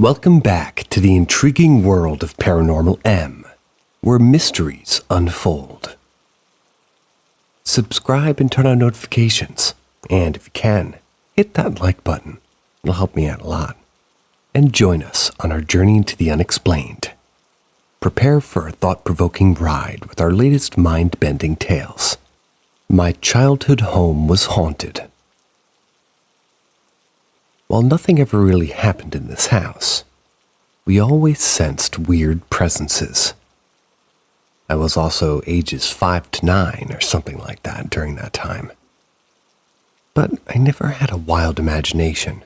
Welcome back to the intriguing world of Paranormal M, where mysteries unfold. Subscribe and turn on notifications, and if you can, hit that like button. It'll help me out a lot. And join us on our journey into the unexplained. Prepare for a thought-provoking ride with our latest mind-bending tales. My childhood home was haunted. While nothing ever really happened in this house, we always sensed weird presences. I was also ages 5 to 9 or something like that during that time. But I never had a wild imagination.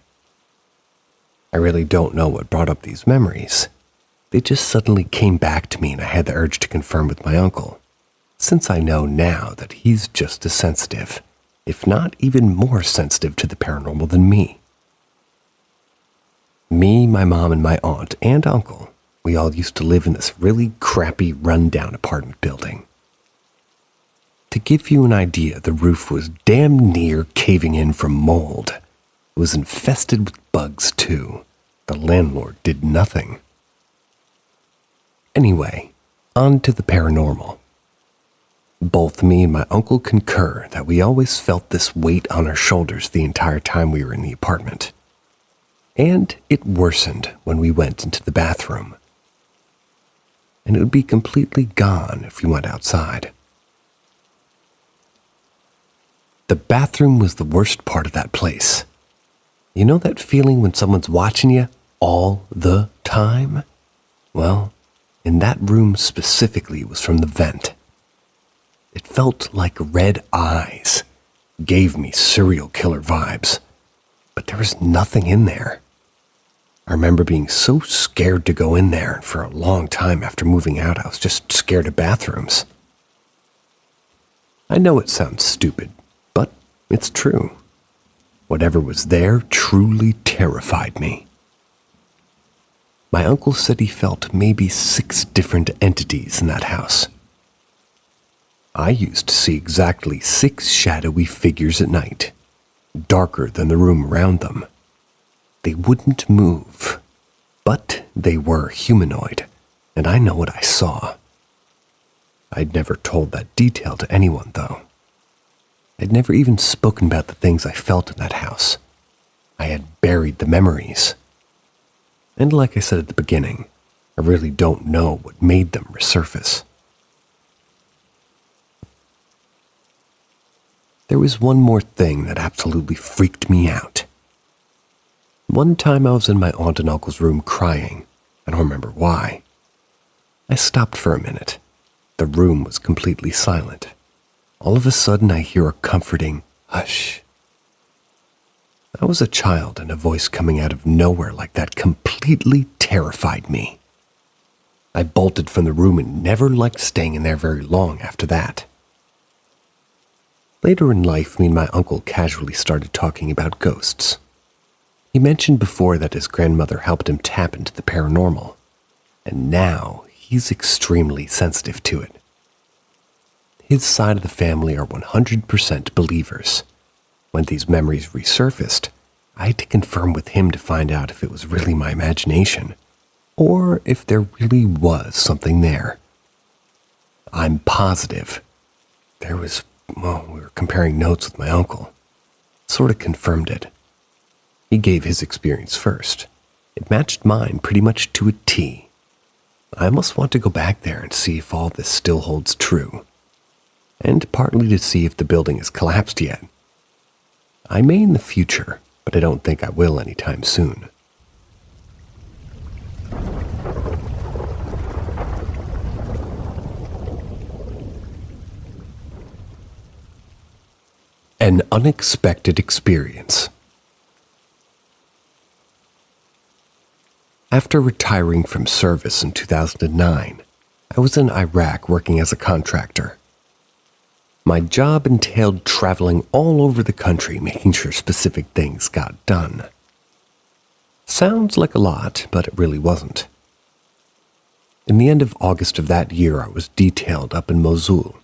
I really don't know what brought up these memories. They just suddenly came back to me and I had the urge to confirm with my uncle, since I know now that he's just as sensitive, if not even more sensitive to the paranormal than me. Me, my mom, and my aunt and uncle, we all used to live in this really crappy, run-down apartment building. To give you an idea, the roof was damn near caving in from mold. It was infested with bugs, too. The landlord did nothing. Anyway, on to the paranormal. Both me and my uncle concur that we always felt this weight on our shoulders the entire time we were in the apartment. And it worsened when we went into the bathroom. And it would be completely gone if we went outside. The bathroom was the worst part of that place. You know that feeling when someone's watching you all the time? Well, in that room specifically was from the vent. It felt like red eyes. Gave me serial killer vibes. But there was nothing in there. I remember being so scared to go in there, and for a long time after moving out, I was just scared of bathrooms. I know it sounds stupid, but it's true. Whatever was there truly terrified me. My uncle said he felt maybe 6 different entities in that house. I used to see exactly 6 shadowy figures at night, darker than the room around them. They wouldn't move, but they were humanoid, and I know what I saw. I'd never told that detail to anyone, though. I'd never even spoken about the things I felt in that house. I had buried the memories. And like I said at the beginning, I really don't know what made them resurface. There was one more thing that absolutely freaked me out. One time I was in my aunt and uncle's room crying. I don't remember why. I stopped for a minute. The room was completely silent. All of a sudden I hear a comforting hush. I was a child, and a voice coming out of nowhere like that completely terrified me. I bolted from the room and never liked staying in there very long after that. Later in life, me and my uncle casually started talking about ghosts. He mentioned before that his grandmother helped him tap into the paranormal, and now he's extremely sensitive to it. His side of the family are 100% believers. When these memories resurfaced, I had to confirm with him to find out if it was really my imagination, or if there really was something there. I'm positive. We were comparing notes with my uncle. Sort of confirmed it. He gave his experience first. It matched mine pretty much to a T. I almost want to go back there and see if all this still holds true. And partly to see if the building has collapsed yet. I may in the future, but I don't think I will anytime soon. An unexpected experience. After retiring from service in 2009, I was in Iraq working as a contractor. My job entailed traveling all over the country, making sure specific things got done. Sounds like a lot, but it really wasn't. In the end of August of that year, I was detailed up in Mosul.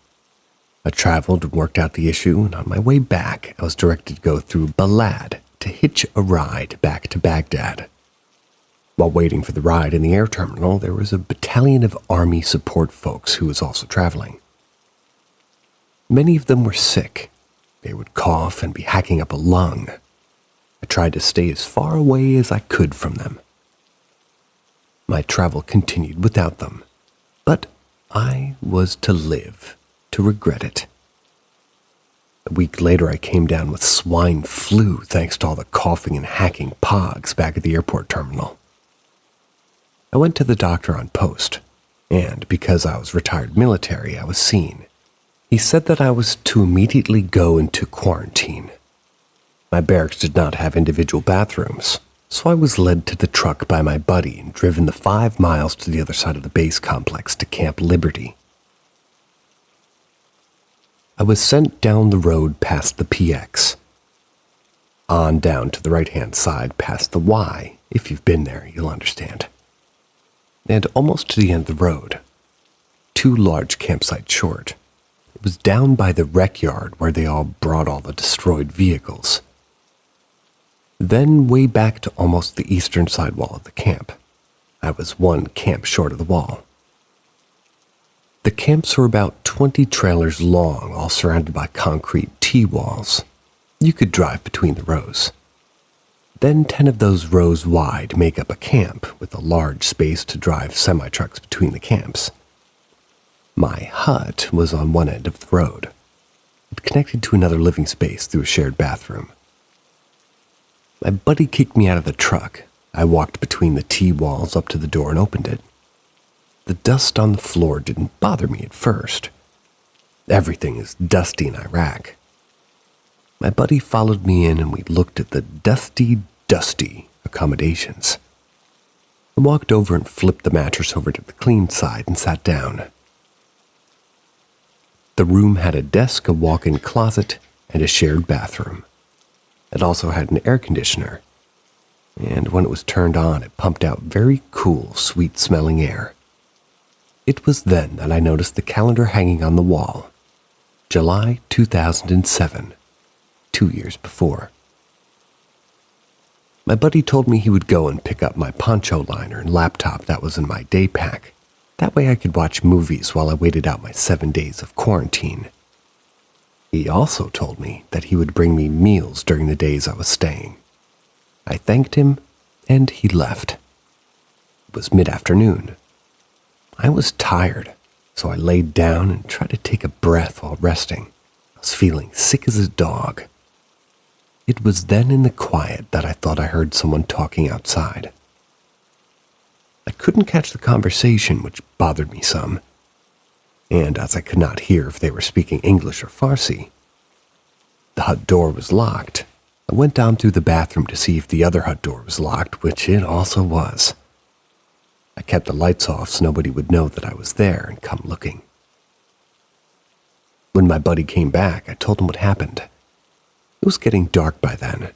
I traveled and worked out the issue, and on my way back, I was directed to go through Balad to hitch a ride back to Baghdad. While waiting for the ride in the air terminal, there was a battalion of Army support folks who was also traveling. Many of them were sick. They would cough and be hacking up a lung. I tried to stay as far away as I could from them. My travel continued without them, but I was to live to regret it. A week later, I came down with swine flu thanks to all the coughing and hacking pogs back at the airport terminal. I went to the doctor on post, and because I was retired military, I was seen. He said that I was to immediately go into quarantine. My barracks did not have individual bathrooms, so I was led to the truck by my buddy and driven the 5 miles to the other side of the base complex to Camp Liberty. I was sent down the road past the PX, on down to the right-hand side past the Y. If you've been there, you'll understand. And almost to the end of the road, 2 large campsites short. It was down by the rec yard where they all brought all the destroyed vehicles. Then way back to almost the eastern side wall of the camp. I was 1 camp short of the wall. The camps were about 20 trailers long, all surrounded by concrete T-walls. You could drive between the rows. Then 10 of those rows wide make up a camp, with a large space to drive semi-trucks between the camps. My hut was on one end of the road. It connected to another living space through a shared bathroom. My buddy kicked me out of the truck. I walked between the T-walls up to the door and opened it. The dust on the floor didn't bother me at first. Everything is dusty in Iraq. My buddy followed me in and we looked at the dusty accommodations. I walked over and flipped the mattress over to the clean side and sat down. The room had a desk, a walk-in closet, and a shared bathroom. It also had an air conditioner, and when it was turned on, it pumped out very cool, sweet-smelling air. It was then that I noticed the calendar hanging on the wall. July 2007, 2 years before. My buddy told me he would go and pick up my poncho liner and laptop that was in my day pack. That way I could watch movies while I waited out my 7 days of quarantine. He also told me that he would bring me meals during the days I was staying. I thanked him, and he left. It was mid-afternoon. I was tired, so I laid down and tried to take a breath while resting. I was feeling sick as a dog. It was then in the quiet that I thought I heard someone talking outside. I couldn't catch the conversation, which bothered me some. And as I could not hear if they were speaking English or Farsi. The hut door was locked. I went down through the bathroom to see if the other hut door was locked, which it also was. I kept the lights off so nobody would know that I was there and come looking. When my buddy came back, I told him what happened. It was getting dark by then.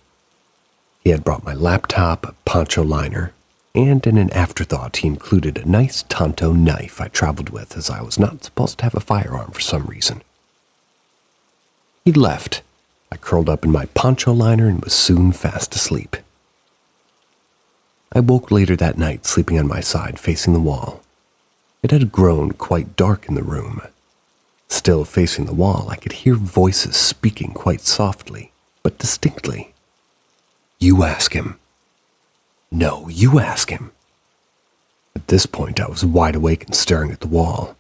He had brought my laptop, a poncho liner, and in an afterthought he included a nice Tonto knife I traveled with as I was not supposed to have a firearm for some reason. He left. I curled up in my poncho liner and was soon fast asleep. I woke later that night sleeping on my side facing the wall. It had grown quite dark in the room. Still facing the wall, I could hear voices speaking quite softly, but distinctly. You ask him. No, you ask him. At this point, I was wide awake and staring at the wall.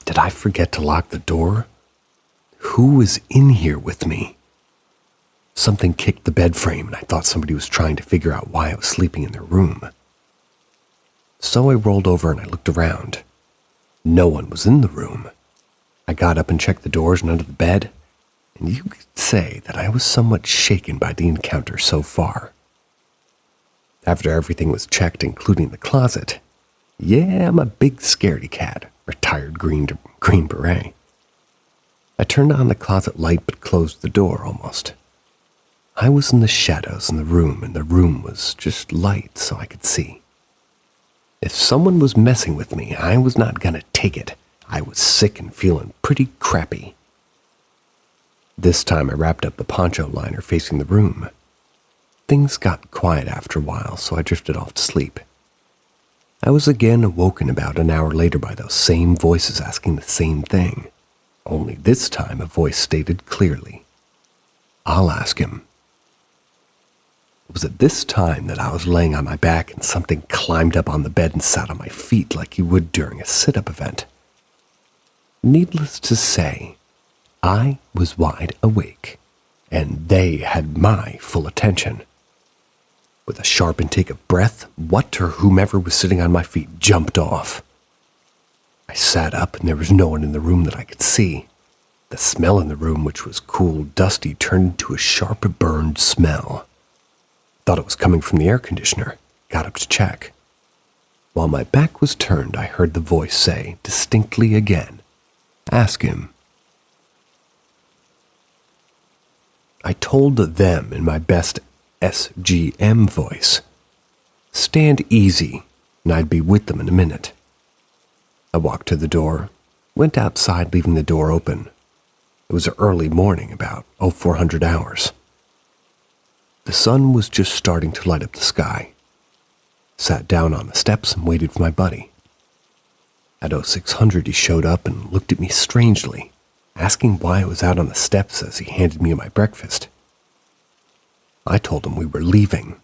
Did I forget to lock the door? Who is in here with me? Something kicked the bed frame and I thought somebody was trying to figure out why I was sleeping in their room. So I rolled over and I looked around. No one was in the room. I got up and checked the doors and under the bed, and you could say that I was somewhat shaken by the encounter so far. After everything was checked, including the closet, yeah, I'm a big scaredy cat, retired Green Beret. I turned on the closet light but closed the door almost. I was in the shadows in the room, and the room was just light so I could see. If someone was messing with me, I was not gonna take it. I was sick and feeling pretty crappy. This time I wrapped up the poncho liner facing the room. Things got quiet after a while, so I drifted off to sleep. I was again awoken about an hour later by those same voices asking the same thing, only this time a voice stated clearly, "I'll ask him." It was at this time that I was laying on my back and something climbed up on the bed and sat on my feet like you would during a sit-up event. Needless to say, I was wide awake, and they had my full attention. With a sharp intake of breath, what or whomever was sitting on my feet jumped off. I sat up and there was no one in the room that I could see. The smell in the room, which was cool, dusty, turned into a sharp, burned smell. Thought it was coming from the air conditioner. Got up to check. While my back was turned, I heard the voice say, distinctly again, "Ask him." I told them in my best SGM voice, "Stand easy, and I'd be with them in a minute." I walked to the door, went outside, leaving the door open. It was early morning, about 0400 hours. The sun was just starting to light up the sky. Sat down on the steps and waited for my buddy. At 0600 he showed up and looked at me strangely, asking why I was out on the steps as he handed me my breakfast. I told him we were leaving.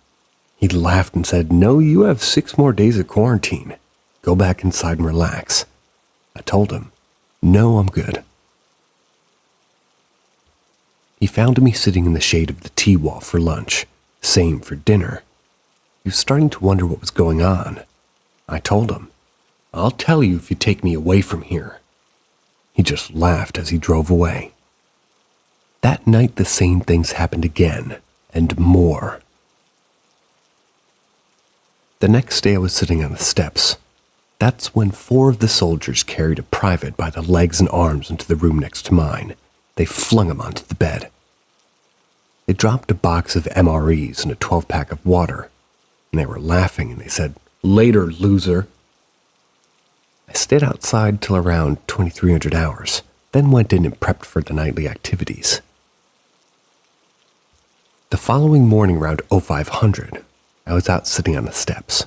He laughed and said, "No, you have 6 more days of quarantine. Go back inside and relax." I told him, "No, I'm good." He found me sitting in the shade of the tea wall for lunch, same for dinner. He was starting to wonder what was going on. I told him, "I'll tell you if you take me away from here." He just laughed as he drove away. That night the same things happened again, and more. The next day I was sitting on the steps. That's when 4 of the soldiers carried a private by the legs and arms into the room next to mine. They flung him onto the bed. They dropped a box of MREs and a 12-pack of water, and they were laughing and they said, "Later, loser." I stayed outside till around 2300 hours, then went in and prepped for the nightly activities. The following morning around 0500, I was out sitting on the steps.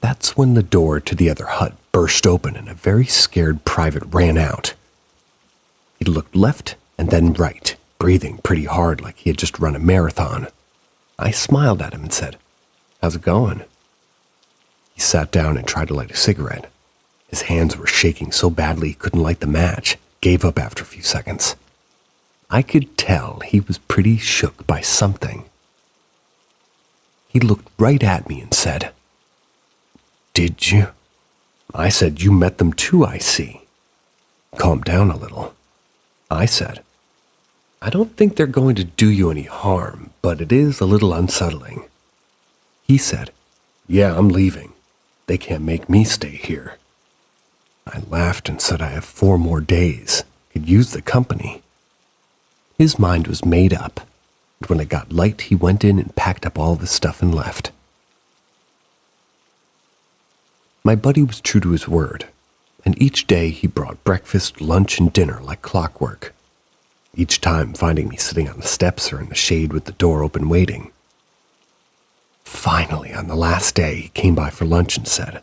That's when the door to the other hut burst open and a very scared private ran out. He looked left and then right, breathing pretty hard like he had just run a marathon. I smiled at him and said, "How's it going?" He sat down and tried to light a cigarette. His hands were shaking so badly he couldn't light the match, gave up after a few seconds. I could tell he was pretty shook by something. He looked right at me and said, "Did you?" I said, "You met them too, I see." Calmed down a little. I said, "I don't think they're going to do you any harm, but it is a little unsettling." He said, "Yeah, I'm leaving. They can't make me stay here." I laughed and said I have 4 more days, could use the company. His mind was made up, and when it got light, he went in and packed up all of his stuff and left. My buddy was true to his word, and each day he brought breakfast, lunch, and dinner like clockwork, each time finding me sitting on the steps or in the shade with the door open waiting. Finally, on the last day, he came by for lunch and said,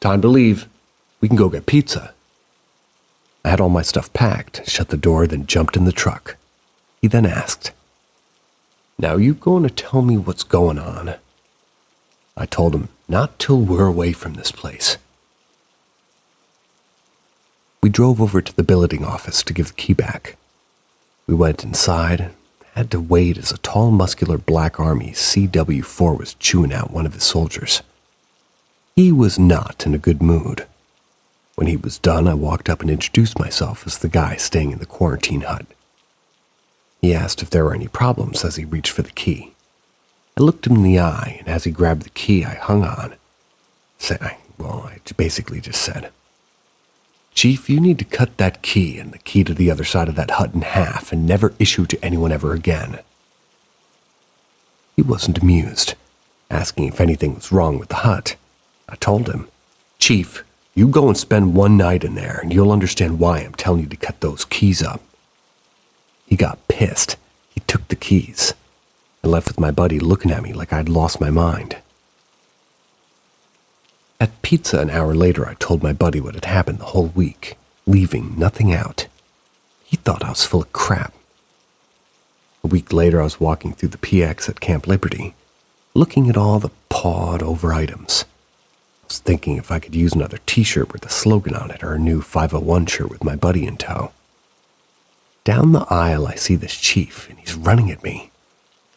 "Time to leave. We can go get pizza." I had all my stuff packed, shut the door, then jumped in the truck. He then asked, "Now you going to tell me what's going on?" I told him, "Not till we're away from this place." We drove over to the billeting office to give the key back. We went inside, had to wait as a tall, muscular Black Army CW4 was chewing out one of his soldiers. He was not in a good mood. When he was done, I walked up and introduced myself as the guy staying in the quarantine hut. He asked if there were any problems as he reached for the key. I looked him in the eye, and as he grabbed the key I hung on, I basically just said, "Chief, you need to cut that key and the key to the other side of that hut in half and never issue to anyone ever again." He wasn't amused, asking if anything was wrong with the hut. I told him, "Chief, you go and spend 1 night in there and you'll understand why I'm telling you to cut those keys up." He got pissed. He took the keys. I left with my buddy looking at me like I'd lost my mind. At pizza an hour later, I told my buddy what had happened the whole week, leaving nothing out. He thought I was full of crap. A week later, I was walking through the PX at Camp Liberty, looking at all the pawed-over items. I was thinking if I could use another t-shirt with a slogan on it or a new 501 shirt with my buddy in tow. Down the aisle, I see this chief, and he's running at me.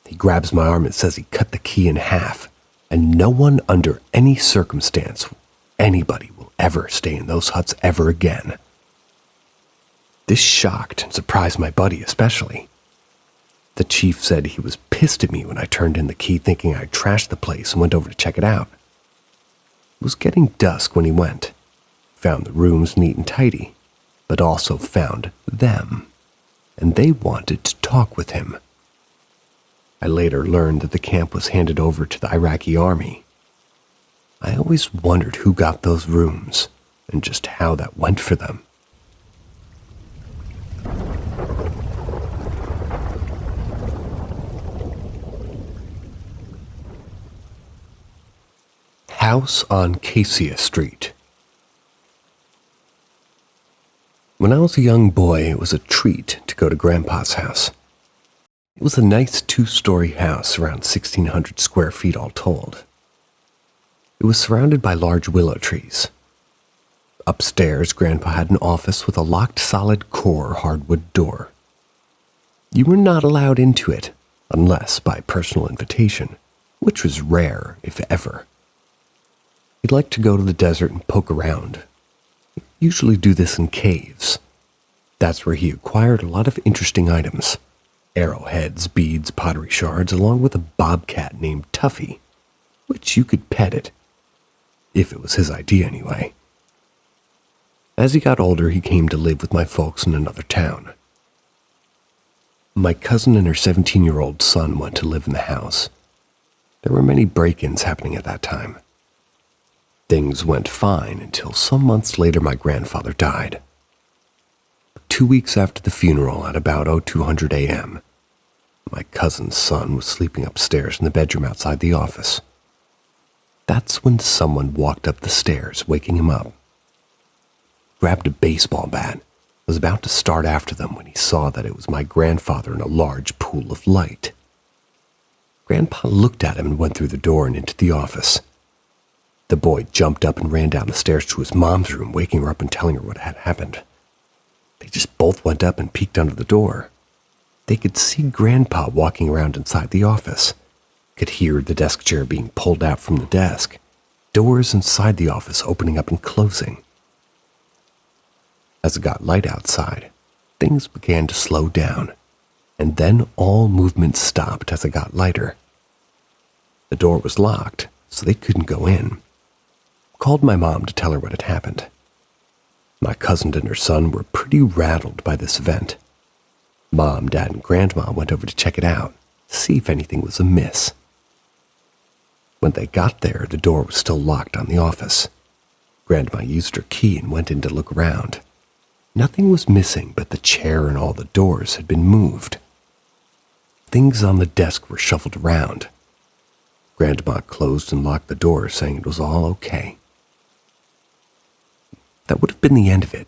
He grabs my arm and says he cut the key in half, and no one under any circumstance, anybody will ever stay in those huts ever again. This shocked and surprised my buddy especially. The chief said he was pissed at me when I turned in the key thinking I'd trashed the place and went over to check it out. It was getting dusk when he went. Found the rooms neat and tidy, but also found them, and they wanted to talk with him. I later learned that the camp was handed over to the Iraqi army. I always wondered who got those rooms and just how that went for them. House on Cassia Street. When I was a young boy, it was a treat to go to Grandpa's house. It was a nice 2-story house, around 1,600 square feet all told. It was surrounded by large willow trees. Upstairs, Grandpa had an office with a locked solid core hardwood door. You were not allowed into it, unless by personal invitation, which was rare, if ever. He'd like to go to the desert and poke around. He'd usually do this in caves. That's where he acquired a lot of interesting items. Arrowheads, beads, pottery shards, along with a bobcat named Tuffy, which you could pet it. If it was his idea anyway. As he got older, he came to live with my folks in another town. My cousin and her 17-year-old son went to live in the house. There were many break-ins happening at that time. Things went fine until some months later my grandfather died. 2 weeks after the funeral at about 0200 a.m., my cousin's son was sleeping upstairs in the bedroom outside the office. That's when someone walked up the stairs, waking him up. Grabbed a baseball bat, was about to start after them when he saw that it was my grandfather in a large pool of light. Grandpa looked at him and went through the door and into the office. The boy jumped up and ran down the stairs to his mom's room, waking her up and telling her what had happened. They just both went up and peeked under the door. They could see Grandpa walking around inside the office, could hear the desk chair being pulled out from the desk, doors inside the office opening up and closing. As it got light outside, things began to slow down, and then all movement stopped as it got lighter. The door was locked, so they couldn't go in. Called my mom to tell her what had happened. My cousin and her son were pretty rattled by this event. Mom, Dad, and Grandma went over to check it out, see if anything was amiss. When they got there, the door was still locked on the office. Grandma used her key and went in to look around. Nothing was missing, but the chair and all the doors had been moved. Things on the desk were shuffled around. Grandma closed and locked the door, saying it was all okay. That would have been the end of it.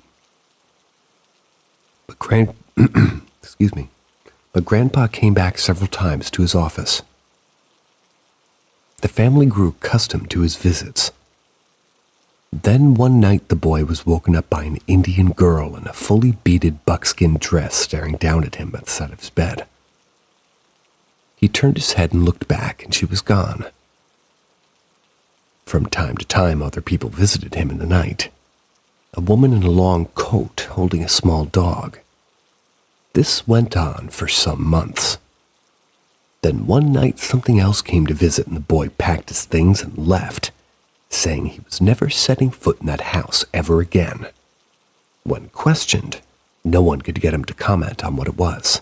But Grandpa came back several times to his office. The family grew accustomed to his visits. Then one night the boy was woken up by an Indian girl in a fully beaded buckskin dress staring down at him at the side of his bed. He turned his head and looked back, and she was gone. From time to time, other people visited him in the night. A woman in a long coat holding a small dog. This went on for some months. Then one night something else came to visit and the boy packed his things and left, saying he was never setting foot in that house ever again. When questioned, no one could get him to comment on what it was.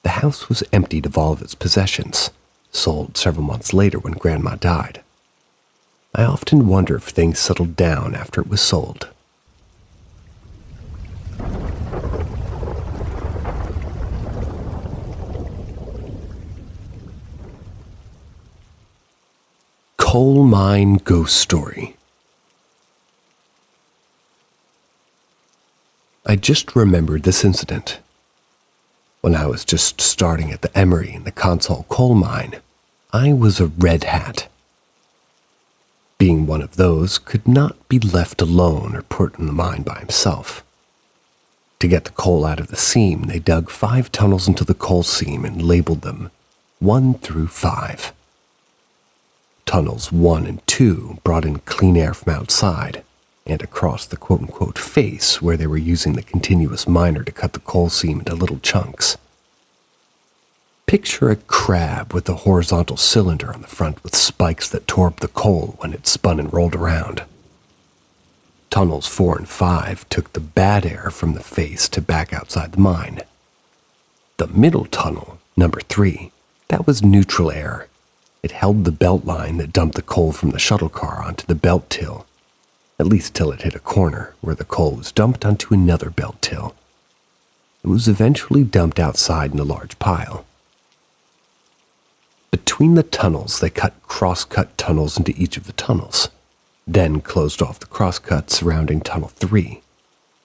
The house was emptied of all of its possessions, sold several months later when Grandma died. I often wonder if things settled down after it was sold. Coal Mine Ghost Story. I just remembered this incident. When I was just starting at the Emery in the Consol coal mine, I was a red hat. Being one of those could not be left alone or put in the mine by himself. To get the coal out of the seam, they dug 5 tunnels into the coal seam and labeled them 1 through 5. Tunnels 1 and 2 brought in clean air from outside and across the quote-unquote face where they were using the continuous miner to cut the coal seam into little chunks. Picture a crab with a horizontal cylinder on the front with spikes that tore up the coal when it spun and rolled around. Tunnels 4 and 5 took the bad air from the face to back outside the mine. The middle tunnel, number 3, that was neutral air. It held the belt line that dumped the coal from the shuttle car onto the belt till, at least till it hit a corner where the coal was dumped onto another belt till. It was eventually dumped outside in a large pile. Between the tunnels, they cut cross-cut tunnels into each of the tunnels, then closed off the cross-cut surrounding tunnel 3.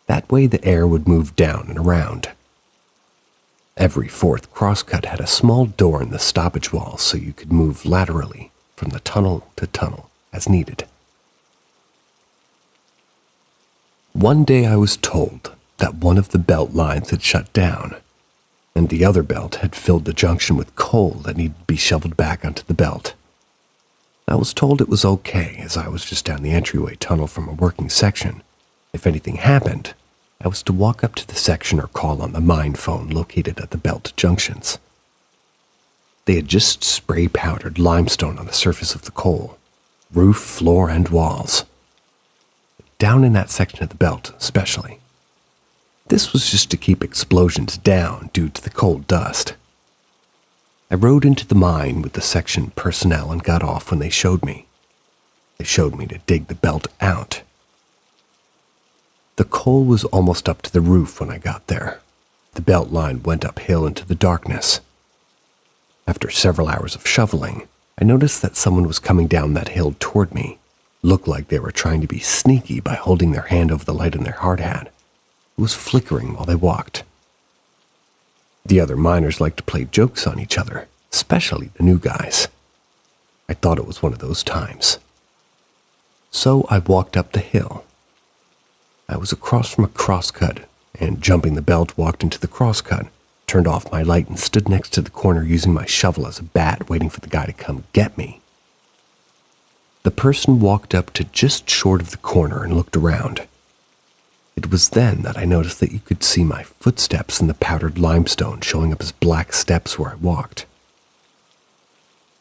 That way the air would move down and around. Every 4th crosscut had a small door in the stoppage wall so you could move laterally from the tunnel to tunnel as needed. One day I was told that one of the belt lines had shut down, and the other belt had filled the junction with coal that needed to be shoveled back onto the belt. I was told it was okay as I was just down the entryway tunnel from a working section. If anything happened, I was to walk up to the section or call on the mine phone located at the belt junctions. They had just spray powdered limestone on the surface of the coal, roof, floor, and walls. Down in that section of the belt, especially. This was just to keep explosions down due to the coal dust. I rode into the mine with the section personnel and got off when they showed me. They showed me to dig the belt out. The coal was almost up to the roof when I got there. The belt line went uphill into the darkness. After several hours of shoveling, I noticed that someone was coming down that hill toward me. Looked like they were trying to be sneaky by holding their hand over the light in their hard hat. It was flickering while they walked. The other miners liked to play jokes on each other, especially the new guys. I thought it was one of those times. So I walked up the hill. I was across from a crosscut, and jumping the belt, walked into the crosscut, turned off my light, and stood next to the corner using my shovel as a bat, waiting for the guy to come get me. The person walked up to just short of the corner and looked around. It was then that I noticed that you could see my footsteps in the powdered limestone showing up as black steps where I walked.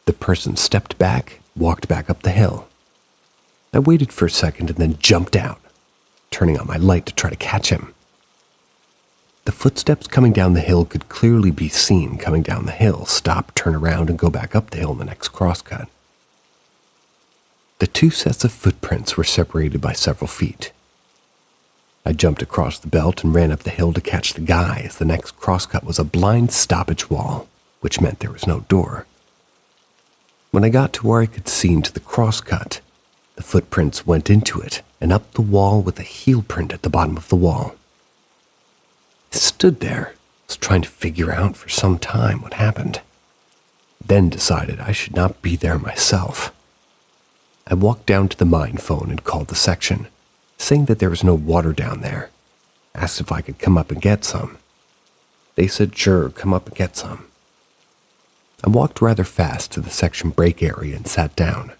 The person stepped back, walked back up the hill. I waited for a second and then jumped out, turning on my light to try to catch him. The footsteps coming down the hill could clearly be seen coming down the hill, stop, turn around, and go back up the hill in the next crosscut. The 2 sets of footprints were separated by several feet. I jumped across the belt and ran up the hill to catch the guy as the next crosscut was a blind stoppage wall, which meant there was no door. When I got to where I could see into the crosscut, the footprints went into it and up the wall with a heel print at the bottom of the wall. I stood there, was trying to figure out for some time what happened, then decided I should not be there myself. I walked down to the mine phone and called the section, saying that there was no water down there. Asked if I could come up and get some. They said, sure, come up and get some. I walked rather fast to the section break area and sat down.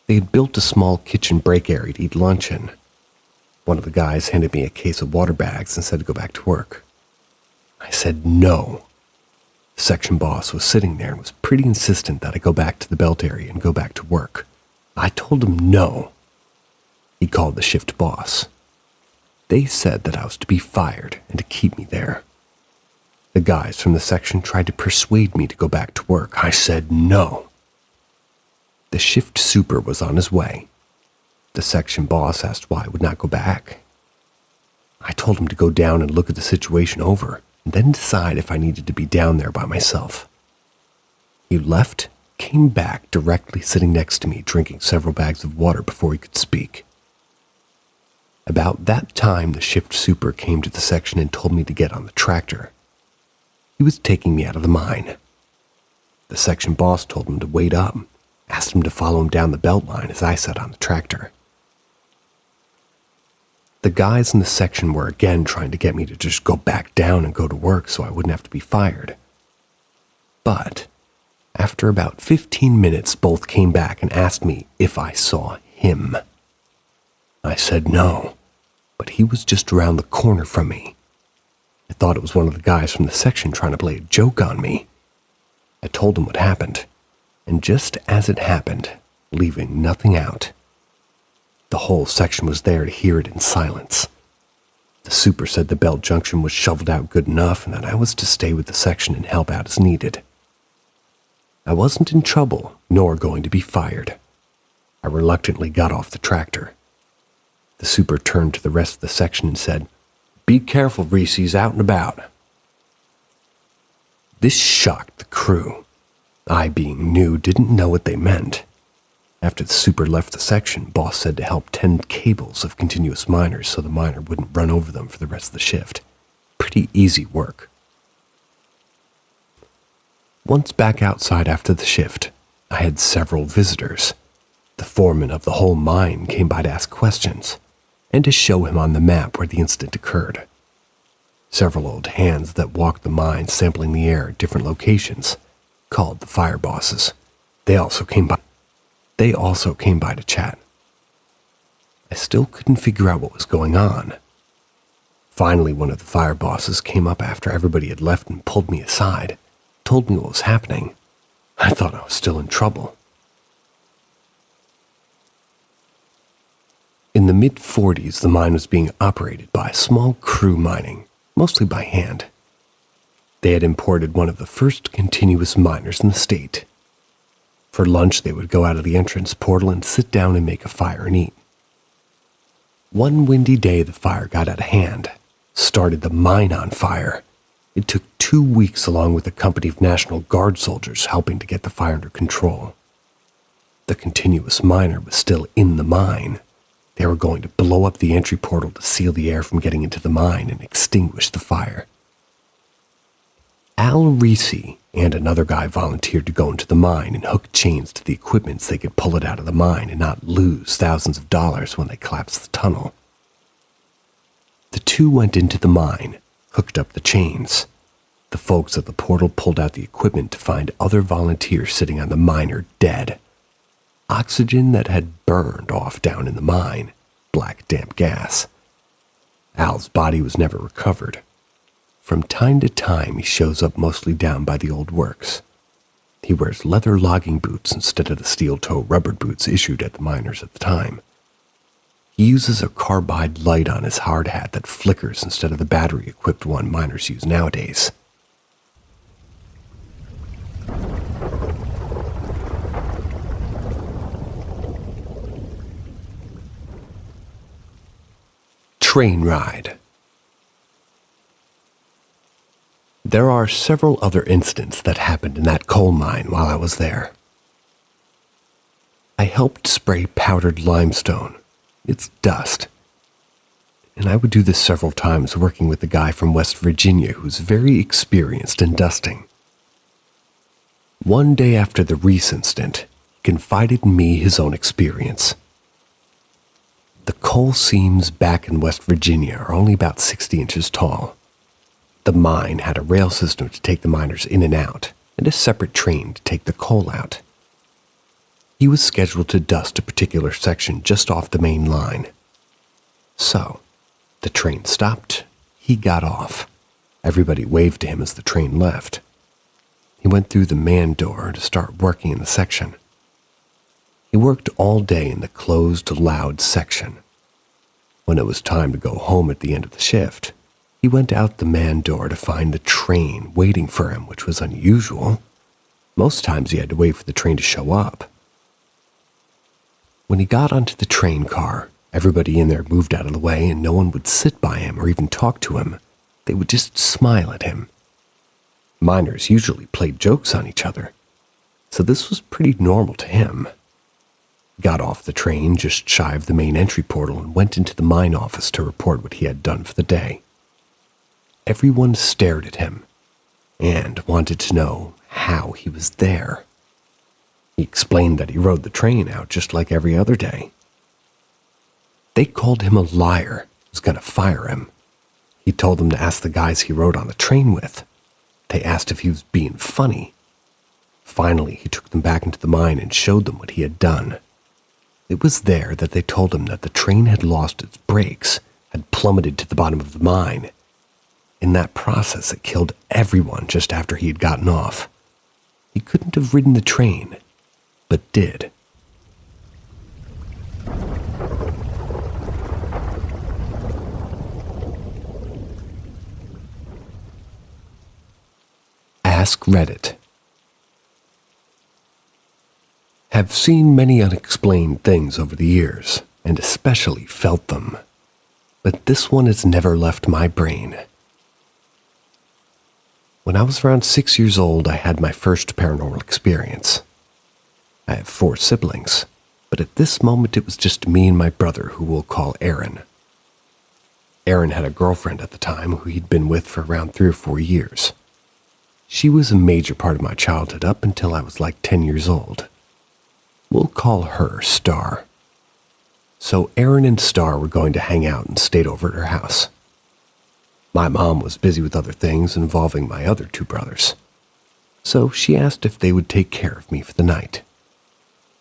They had built a small kitchen break area to eat lunch in. One of the guys handed me a case of water bags and said to go back to work. I said no. The section boss was sitting there and was pretty insistent that I go back to the belt area and go back to work. I told him no. He called the shift boss. They said that I was to be fired and to keep me there. The guys from the section tried to persuade me to go back to work. I said no. The shift super was on his way. The section boss asked why I would not go back. I told him to go down and look at the situation over, and then decide if I needed to be down there by myself. He left came back directly sitting next to me, drinking several bags of water before he could speak. About that time, the shift super came to the section and told me to get on the tractor. He was taking me out of the mine. The section boss told him to wait up, asked him to follow him down the belt line as I sat on the tractor. The guys in the section were again trying to get me to just go back down and go to work so I wouldn't have to be fired. But after about 15 minutes, both came back and asked me if I saw him. I said no, but he was just around the corner from me. I thought it was one of the guys from the section trying to play a joke on me. I told him what happened, and just as it happened, leaving nothing out, the whole section was there to hear it in silence. The super said the belt junction was shoveled out good enough and that I was to stay with the section and help out as needed. I wasn't in trouble, nor going to be fired. I reluctantly got off the tractor. The super turned to the rest of the section and said, "Be careful, Reese, he's out and about." This shocked the crew. I, being new, didn't know what they meant. After the super left the section, boss said to help tend cables of continuous miners so the miner wouldn't run over them for the rest of the shift. Pretty easy work. Once back outside after the shift, I had several visitors. The foreman of the whole mine came by to ask questions and to show him on the map where the incident occurred. Several old hands that walked the mine sampling the air at different locations, called the fire bosses. They also came by to chat. I still couldn't figure out what was going on. Finally, one of the fire bosses came up after everybody had left and pulled me aside, told me what was happening. I thought I was still in trouble. In the mid-40s, the mine was being operated by a small crew mining, mostly by hand. They had imported one of the first continuous miners in the state. For lunch, they would go out of the entrance portal and sit down and make a fire and eat. One windy day, the fire got out of hand, started the mine on fire. It took 2 weeks along with a company of National Guard soldiers helping to get the fire under control. The continuous miner was still in the mine. They were going to blow up the entry portal to seal the air from getting into the mine and extinguish the fire. Al Reese and another guy volunteered to go into the mine and hook chains to the equipment so they could pull it out of the mine and not lose thousands of dollars when they collapsed the tunnel. The two went into the mine, hooked up the chains. The folks at the portal pulled out the equipment to find other volunteers sitting on the miner dead. Oxygen that had burned off down in the mine, black damp gas. Al's body was never recovered. From time to time, he shows up mostly down by the old works. He wears leather logging boots instead of the steel-toe rubber boots issued at the miners at the time. He uses a carbide light on his hard hat that flickers instead of the battery-equipped one miners use nowadays. Train ride. There are several other incidents that happened in that coal mine while I was there. I helped spray powdered limestone. It's dust. And I would do this several times working with a guy from West Virginia who's very experienced in dusting. One day after the Reese incident, he confided in me his own experience. The coal seams back in West Virginia are only about 60 inches tall. The mine had a rail system to take the miners in and out, and a separate train to take the coal out. He was scheduled to dust a particular section just off the main line. So, the train stopped. He got off. Everybody waved to him as the train left. He went through the man door to start working in the section. He worked all day in the closed, loud section. When it was time to go home at the end of the shift, he went out the man door to find the train waiting for him, which was unusual. Most times he had to wait for the train to show up. When he got onto the train car, everybody in there moved out of the way and no one would sit by him or even talk to him. They would just smile at him. Miners usually played jokes on each other. so this was pretty normal to him. He got off the train just shy of the main entry portal and went into the mine office to report what he had done for the day. Everyone stared at him and wanted to know how he was there. He explained that he rode the train out just like every other day. They called him a liar who was going to fire him. He told them to ask the guys he rode on the train with. They asked if he was being funny. Finally, he took them back into the mine and showed them what he had done. It was there that they told him that the train had lost its brakes, had plummeted to the bottom of the mine. In that process, it killed everyone just after he had gotten off. He couldn't have ridden the train, but did. Ask Reddit. Have seen many unexplained things over the years, and especially felt them. But this one has never left my brain. When I was around 6 years old, I had my first paranormal experience. I have 4 siblings, but at this moment it was just me and my brother, who we'll call Aaron. Aaron had a girlfriend at the time who he'd been with for around 3 or 4 years. She was a major part of my childhood up until I was like 10 years old. We'll call her Star. So Aaron and Star were going to hang out and stayed over at her house. My mom was busy with other things involving my other 2 brothers, so she asked if they would take care of me for the night.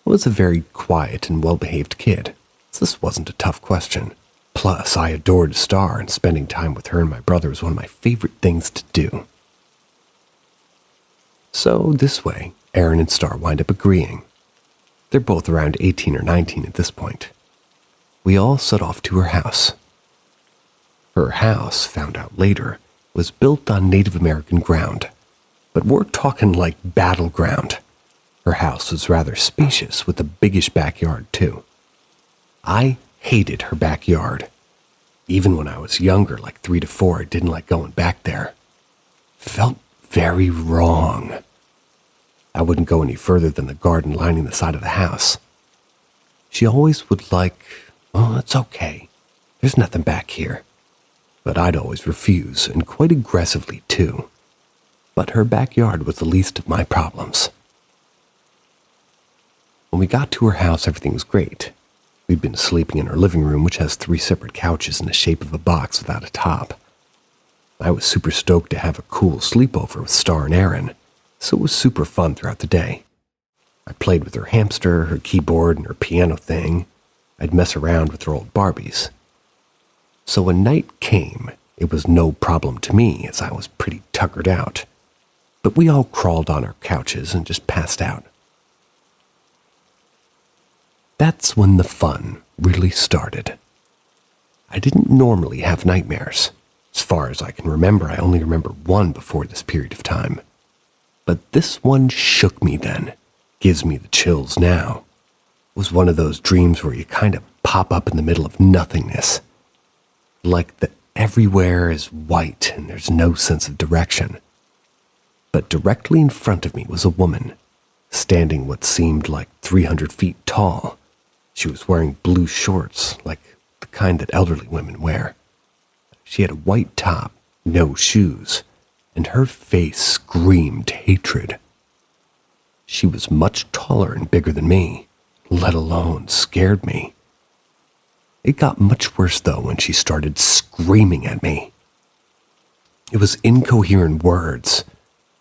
I was a very quiet and well-behaved kid, so this wasn't a tough question. Plus, I adored Star, and spending time with her and my brother was one of my favorite things to do. So this way, Aaron and Star wind up agreeing. They're both around 18 or 19 at this point. We all set off to her house. Her house, found out later, was built on Native American ground, but we're talking like battleground. Her house was rather spacious with a biggish backyard too. I hated her backyard. Even when I was younger, like 3 to 4, I didn't like going back there. Felt very wrong. I wouldn't go any further than the garden lining the side of the house. She always would like, "Oh, it's okay. There's nothing back here." But I'd always refuse, and quite aggressively too. But her backyard was the least of my problems. When we got to her house, everything was great. We'd been sleeping in her living room, which has 3 separate couches in the shape of a box without a top. I was super stoked to have a cool sleepover with Star and Aaron, so it was super fun throughout the day. I played with her hamster, her keyboard, and her piano thing. I'd mess around with her old Barbies. So when night came, it was no problem to me, as I was pretty tuckered out. But we all crawled on our couches and just passed out. That's when the fun really started. I didn't normally have nightmares. As far as I can remember, I only remember one before this period of time. But this one shook me then, gives me the chills now. It was one of those dreams where you kind of pop up in the middle of nothingness. Like the everywhere is white and there's no sense of direction. But directly in front of me was a woman, standing what seemed like 300 feet tall. She was wearing blue shorts, like the kind that elderly women wear. She had a white top, no shoes, and her face screamed hatred. She was much taller and bigger than me, let alone scared me. It got much worse, though, when she started screaming at me. It was incoherent words,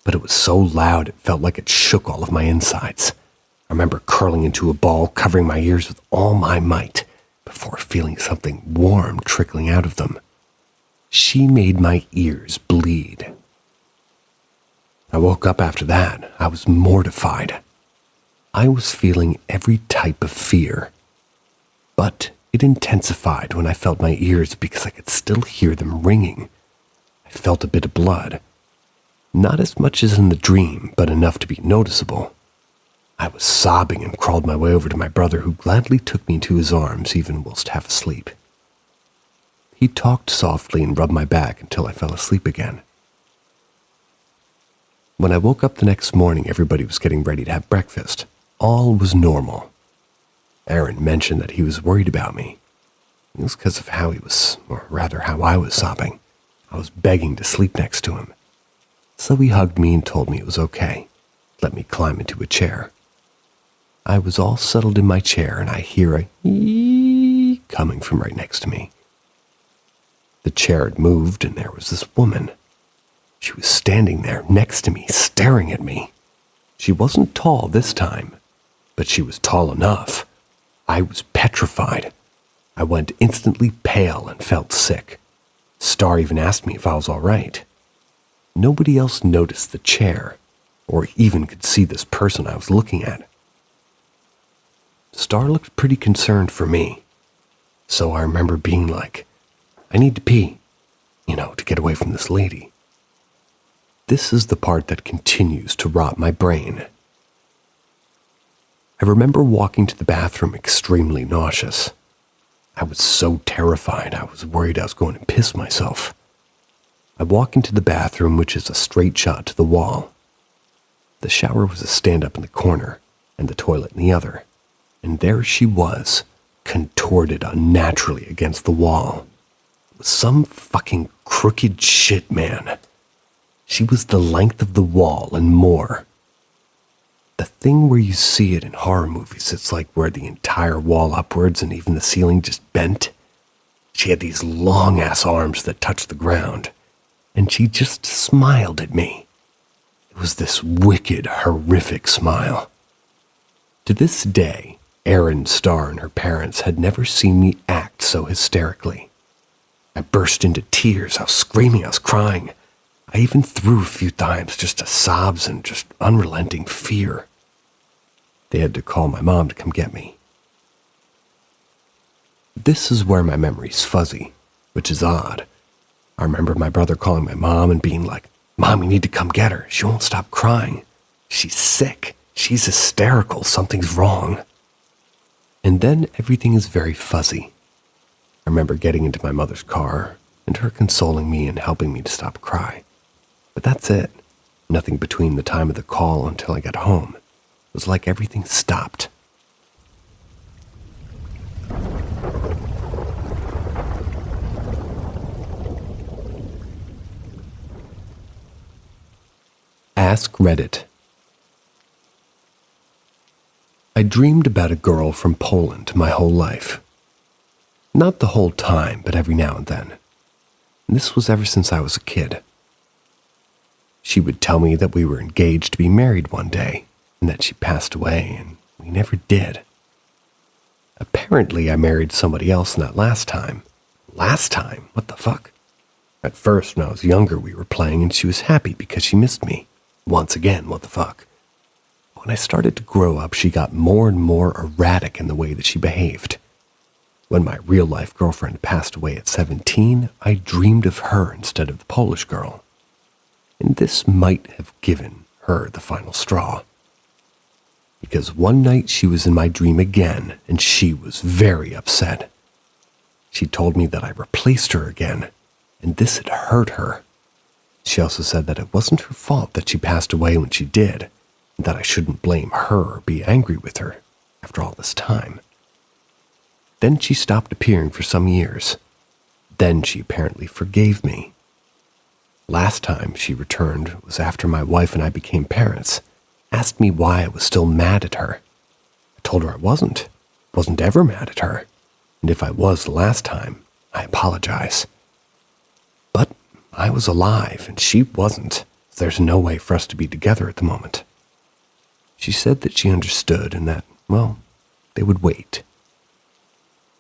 but it was so loud it felt like it shook all of my insides. I remember curling into a ball, covering my ears with all my might, before feeling something warm trickling out of them. She made my ears bleed. I woke up after that. I was mortified. I was feeling every type of fear. But it intensified when I felt my ears because I could still hear them ringing. I felt a bit of blood. Not as much as in the dream, but enough to be noticeable. I was sobbing and crawled my way over to my brother, who gladly took me into his arms even whilst half asleep. He talked softly and rubbed my back until I fell asleep again. When I woke up the next morning, everybody was getting ready to have breakfast. All was normal. Aaron mentioned that he was worried about me. It was because of how he was, or rather how I was sobbing. I was begging to sleep next to him. So he hugged me and told me it was okay. Let me climb into a chair. I was all settled in my chair and I hear a eeeeee coming from right next to me. The chair had moved and there was this woman. She was standing there next to me, staring at me. She wasn't tall this time, but she was tall enough. I was petrified. I went instantly pale and felt sick. Star even asked me if I was all right. Nobody else noticed the chair, or even could see this person I was looking at. Star looked pretty concerned for me, so I remember being like, I need to pee, to get away from this lady. This is the part that continues to rot my brain. I remember walking to the bathroom extremely nauseous. I was so terrified, I was worried I was going to piss myself. I walk into the bathroom, which is a straight shot to the wall. The shower was a stand-up in the corner, and the toilet in the other. And there she was, contorted unnaturally against the wall. It was some fucking crooked shit, man. She was the length of the wall and more. The thing where you see it in horror movies, it's like where the entire wall upwards and even the ceiling just bent. She had these long-ass arms that touched the ground, and she just smiled at me. It was this wicked, horrific smile. To this day, Erin, Star, and her parents had never seen me act so hysterically. I burst into tears, I was screaming, I was crying. I even threw a few times just to sobs and just unrelenting fear. They had to call my mom to come get me. This is where my memory's fuzzy, which is odd. I remember my brother calling my mom and being like, Mom, you need to come get her. She won't stop crying. She's sick. She's hysterical. Something's wrong. And then everything is very fuzzy. I remember getting into my mother's car and her consoling me and helping me to stop cry. But that's it. Nothing between the time of the call until I got home. It was like everything stopped. Ask Reddit. I dreamed about a girl from Poland my whole life. Not the whole time, but every now and then. And this was ever since I was a kid. She would tell me that we were engaged to be married one day, and that she passed away, and we never did. Apparently, I married somebody else in that last time. Last time? What the fuck? At first, when I was younger, we were playing, and she was happy because she missed me. Once again, what the fuck? When I started to grow up, she got more and more erratic in the way that she behaved. When my real-life girlfriend passed away at 17, I dreamed of her instead of the Polish girl. And this might have given her the final straw. Because one night she was in my dream again, and she was very upset. She told me that I replaced her again, and this had hurt her. She also said that it wasn't her fault that she passed away when she did, and that I shouldn't blame her or be angry with her after all this time. Then she stopped appearing for some years. Then she apparently forgave me. Last time she returned was after my wife and I became parents, asked me why I was still mad at her. I told her I wasn't ever mad at her, and if I was the last time, I apologize. But I was alive and she wasn't, so there's no way for us to be together at the moment. She said that she understood and that, well, they would wait.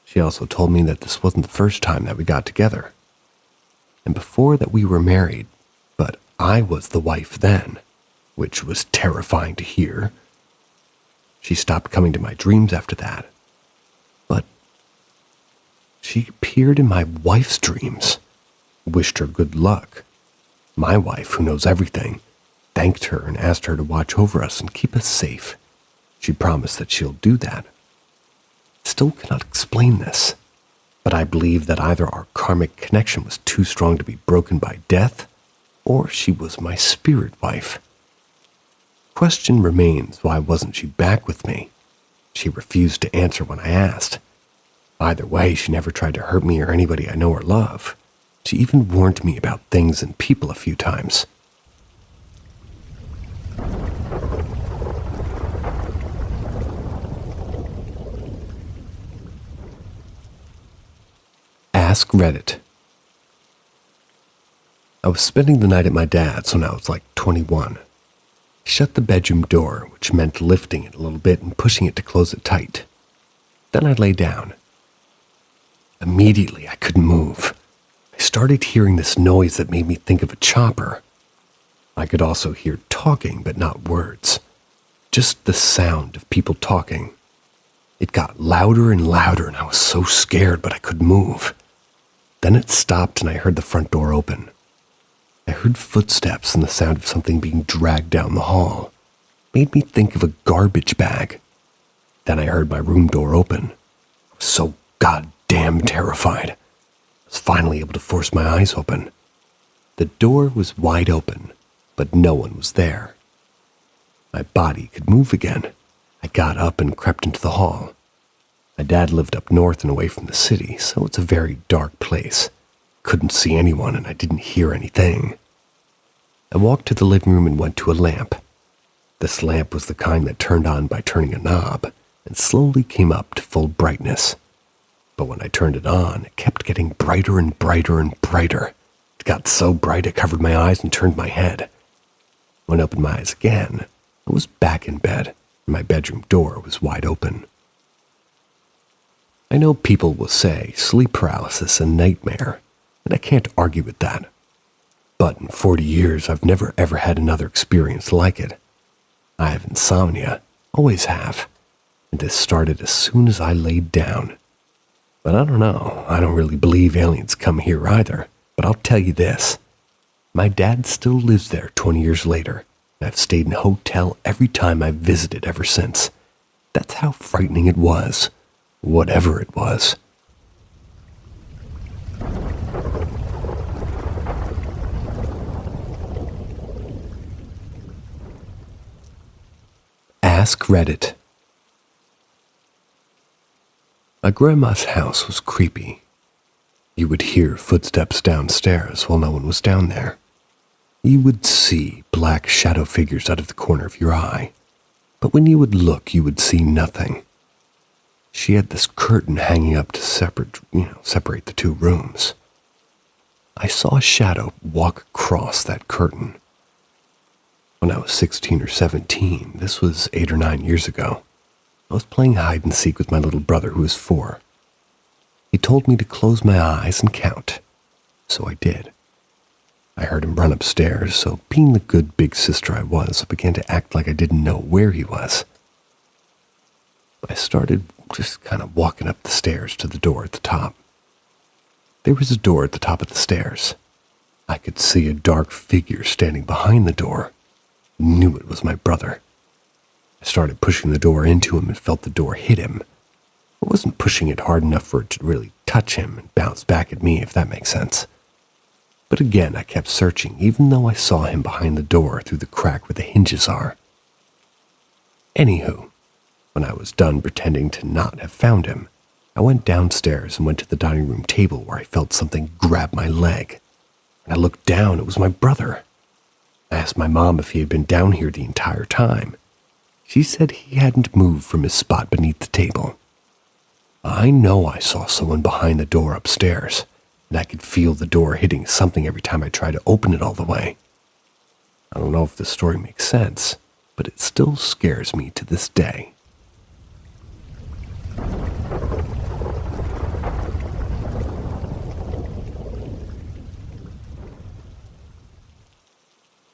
She also told me that this wasn't the first time that we got together. And before that we were married, but I was the wife then, which was terrifying to hear. She stopped coming to my dreams after that. But she appeared in my wife's dreams, wished her good luck. My wife, who knows everything, thanked her and asked her to watch over us and keep us safe. She promised that she'll do that. Still cannot explain this, but I believe that either our karmic connection was too strong to be broken by death, or she was my spirit wife, Question remains, why wasn't she back with me? She refused to answer when I asked. Either way, she never tried to hurt me or anybody I know or love. She even warned me about things and people a few times. Ask Reddit. I was spending the night at my dad's when I was like 21. I shut the bedroom door, which meant lifting it a little bit and pushing it to close it tight. Then I lay down. Immediately, I couldn't move. I started hearing this noise that made me think of a chopper. I could also hear talking, but not words. Just the sound of people talking. It got louder and louder, and I was so scared, but I couldn't move. Then it stopped, and I heard the front door open. I heard footsteps and the sound of something being dragged down the hall. Made me think of a garbage bag. Then I heard my room door open. I was so goddamn terrified. I was finally able to force my eyes open. The door was wide open, but no one was there. My body could move again. I got up and crept into the hall. My dad lived up north and away from the city, so it's a very dark place. Couldn't see anyone and I didn't hear anything. I walked to the living room and went to a lamp. This lamp was the kind that turned on by turning a knob and slowly came up to full brightness. But when I turned it on, it kept getting brighter and brighter and brighter. It got so bright it covered my eyes and turned my head. When I opened my eyes again, I was back in bed and my bedroom door was wide open. I know people will say sleep paralysis a nightmare, and I can't argue with that. But in 40 years, I've never ever had another experience like it. I have insomnia, always have, and this started as soon as I laid down. But I don't know, I don't really believe aliens come here either, but I'll tell you this. My dad still lives there 20 years later, and I've stayed in a hotel every time I've visited ever since. That's how frightening it was, whatever it was. Ask Reddit. My grandma's house was creepy. You would hear footsteps downstairs while no one was down there. You would see black shadow figures out of the corner of your eye, but when you would look, you would see nothing. She had this curtain hanging up to separate the two rooms. I saw a shadow walk across that curtain. When I was 16 or 17, this was 8 or 9 years ago, I was playing hide and seek with my little brother who was 4. He told me to close my eyes and count, so I did. I heard him run upstairs, so being the good big sister I was, I began to act like I didn't know where he was. I started just kind of walking up the stairs to the door at the top. There was a door at the top of the stairs. I could see a dark figure standing behind the door. Knew it was my brother. I started pushing the door into him and felt the door hit him. I wasn't pushing it hard enough for it to really touch him and bounce back at me, if that makes sense. But again, I kept searching, even though I saw him behind the door through the crack where the hinges are. Anywho, when I was done pretending to not have found him, I went downstairs and went to the dining room table where I felt something grab my leg. When I looked down, it was my brother. I asked my mom if he had been down here the entire time. She said he hadn't moved from his spot beneath the table. I know I saw someone behind the door upstairs, and I could feel the door hitting something every time I tried to open it all the way. I don't know if this story makes sense, but it still scares me to this day.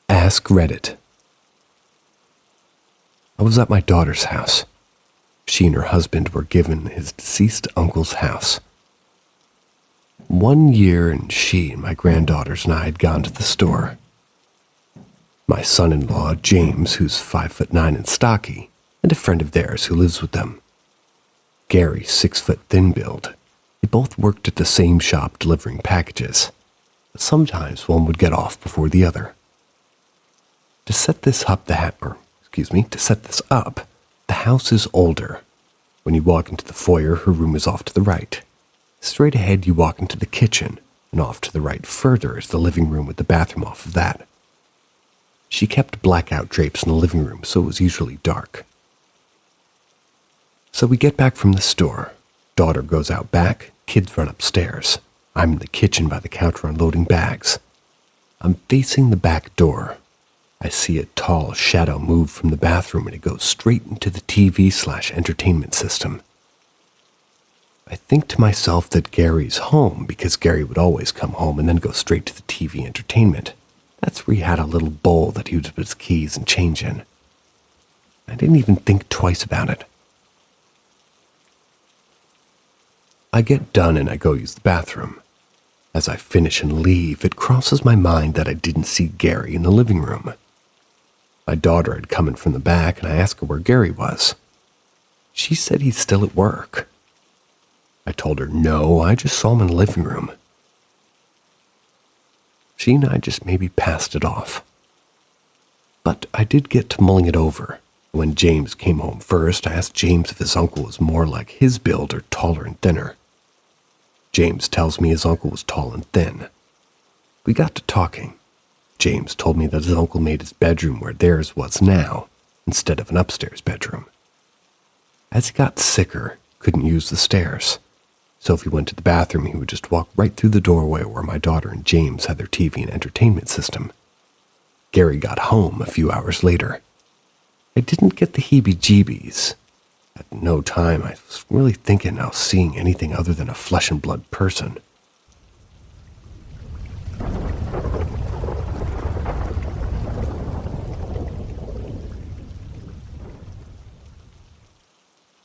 Ask Reddit. I was at my daughter's house. She and her husband were given his deceased uncle's house. 1 year and she and my granddaughters and I had gone to the store. My son-in-law, James, who's 5'9" and stocky, and a friend of theirs who lives with them. Gary, 6 foot thin build. They both worked at the same shop delivering packages, but sometimes one would get off before the other. To set this up, to set this up, the house is older. When you walk into the foyer, her room is off to the right. Straight ahead, you walk into the kitchen, and off to the right further is the living room with the bathroom off of that. She kept blackout drapes in the living room, so it was usually dark. So we get back from the store. Daughter goes out back, kids run upstairs. I'm in the kitchen by the counter unloading bags. I'm facing the back door. I see a tall shadow move from the bathroom and it goes straight into the TV/entertainment system. I think to myself that Gary's home because Gary would always come home and then go straight to the TV entertainment. That's where he had a little bowl that he would put his keys and change in. I didn't even think twice about it. I get done and I go use the bathroom. As I finish and leave, it crosses my mind that I didn't see Gary in the living room. My daughter had come in from the back and I asked her where Gary was. She said he's still at work. I told her, no, I just saw him in the living room. She and I just maybe passed it off. But I did get to mulling it over. When James came home first, I asked James if his uncle was more like his build or taller and thinner. James tells me his uncle was tall and thin. We got to talking. James told me that his uncle made his bedroom where theirs was now, instead of an upstairs bedroom. As he got sicker, couldn't use the stairs. So if he went to the bathroom, he would just walk right through the doorway where my daughter and James had their TV and entertainment system. Gary got home a few hours later. I didn't get the heebie-jeebies. At no time I was really thinking I was seeing anything other than a flesh and blood person.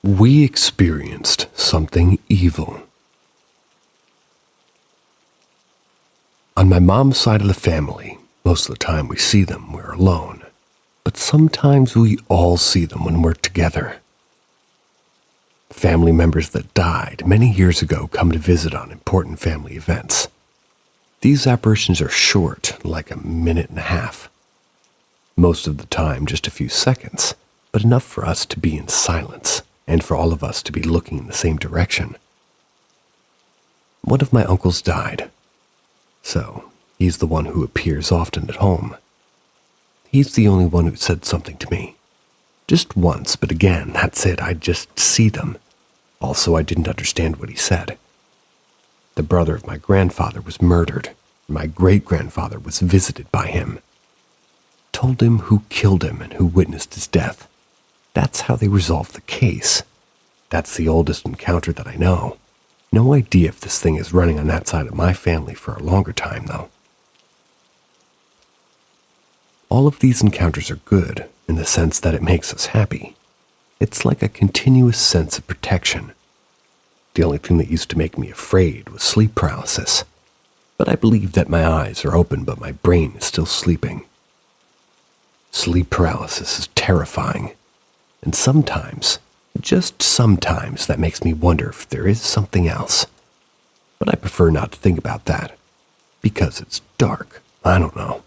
We experienced something evil. On my mom's side of the family, most of the time we see them, we're alone. But sometimes we all see them when we're together. Family members that died many years ago come to visit on important family events. These apparitions are short, like a minute and a half. Most of the time, just a few seconds, but enough for us to be in silence and for all of us to be looking in the same direction. One of my uncles died, so he's the one who appears often at home. He's the only one who said something to me. Just once, but again, that's it, I'd just see them. Also, I didn't understand what he said. The brother of my grandfather was murdered. My great-grandfather was visited by him. Told him who killed him and who witnessed his death. That's how they resolved the case. That's the oldest encounter that I know. No idea if this thing is running on that side of my family for a longer time, though. All of these encounters are good in the sense that it makes us happy. It's like a continuous sense of protection. The only thing that used to make me afraid was sleep paralysis. But I believe that my eyes are open but my brain is still sleeping. Sleep paralysis is terrifying. And sometimes, just sometimes, that makes me wonder if there is something else. But I prefer not to think about that. Because it's dark. I don't know.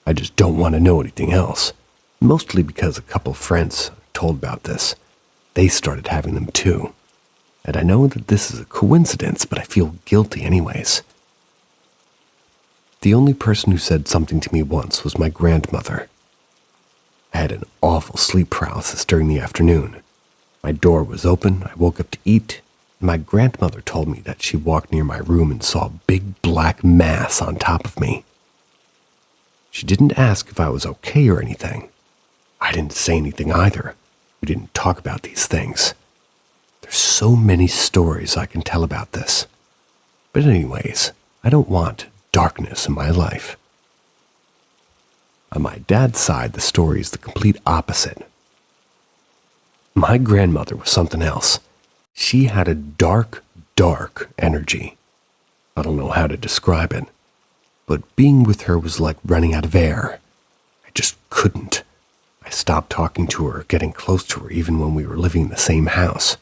I just don't want to know anything else. Mostly because a couple friends told about this. They started having them too. And I know that this is a coincidence, but I feel guilty anyways. The only person who said something to me once was my grandmother. I had an awful sleep paralysis during the afternoon. My door was open, I woke up to eat, and my grandmother told me that she walked near my room and saw a big black mass on top of me. She didn't ask if I was okay or anything. I didn't say anything either. We didn't talk about these things. There's so many stories I can tell about this. But anyways, I don't want darkness in my life. On my dad's side, the story is the complete opposite. My grandmother was something else. She had a dark, dark energy. I don't know how to describe it, but being with her was like running out of air. I just couldn't. I stopped talking to her, getting close to her, even when we were living in the same house.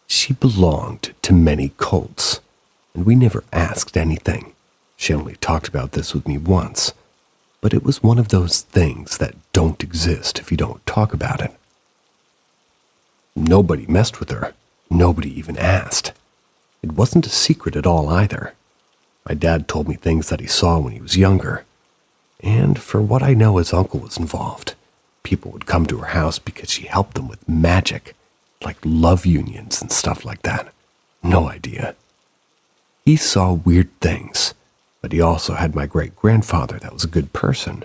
She belonged to many cults, and we never asked anything. She only talked about this with me once. but it was one of those things that don't exist if you don't talk about it. Nobody messed with her. Nobody even asked. It wasn't a secret at all either. My dad told me things that he saw when he was younger. And for what I know, his uncle was involved. People would come to her house because she helped them with magic, like love unions and stuff like that. No idea. He saw weird things, but he also had my great-grandfather that was a good person.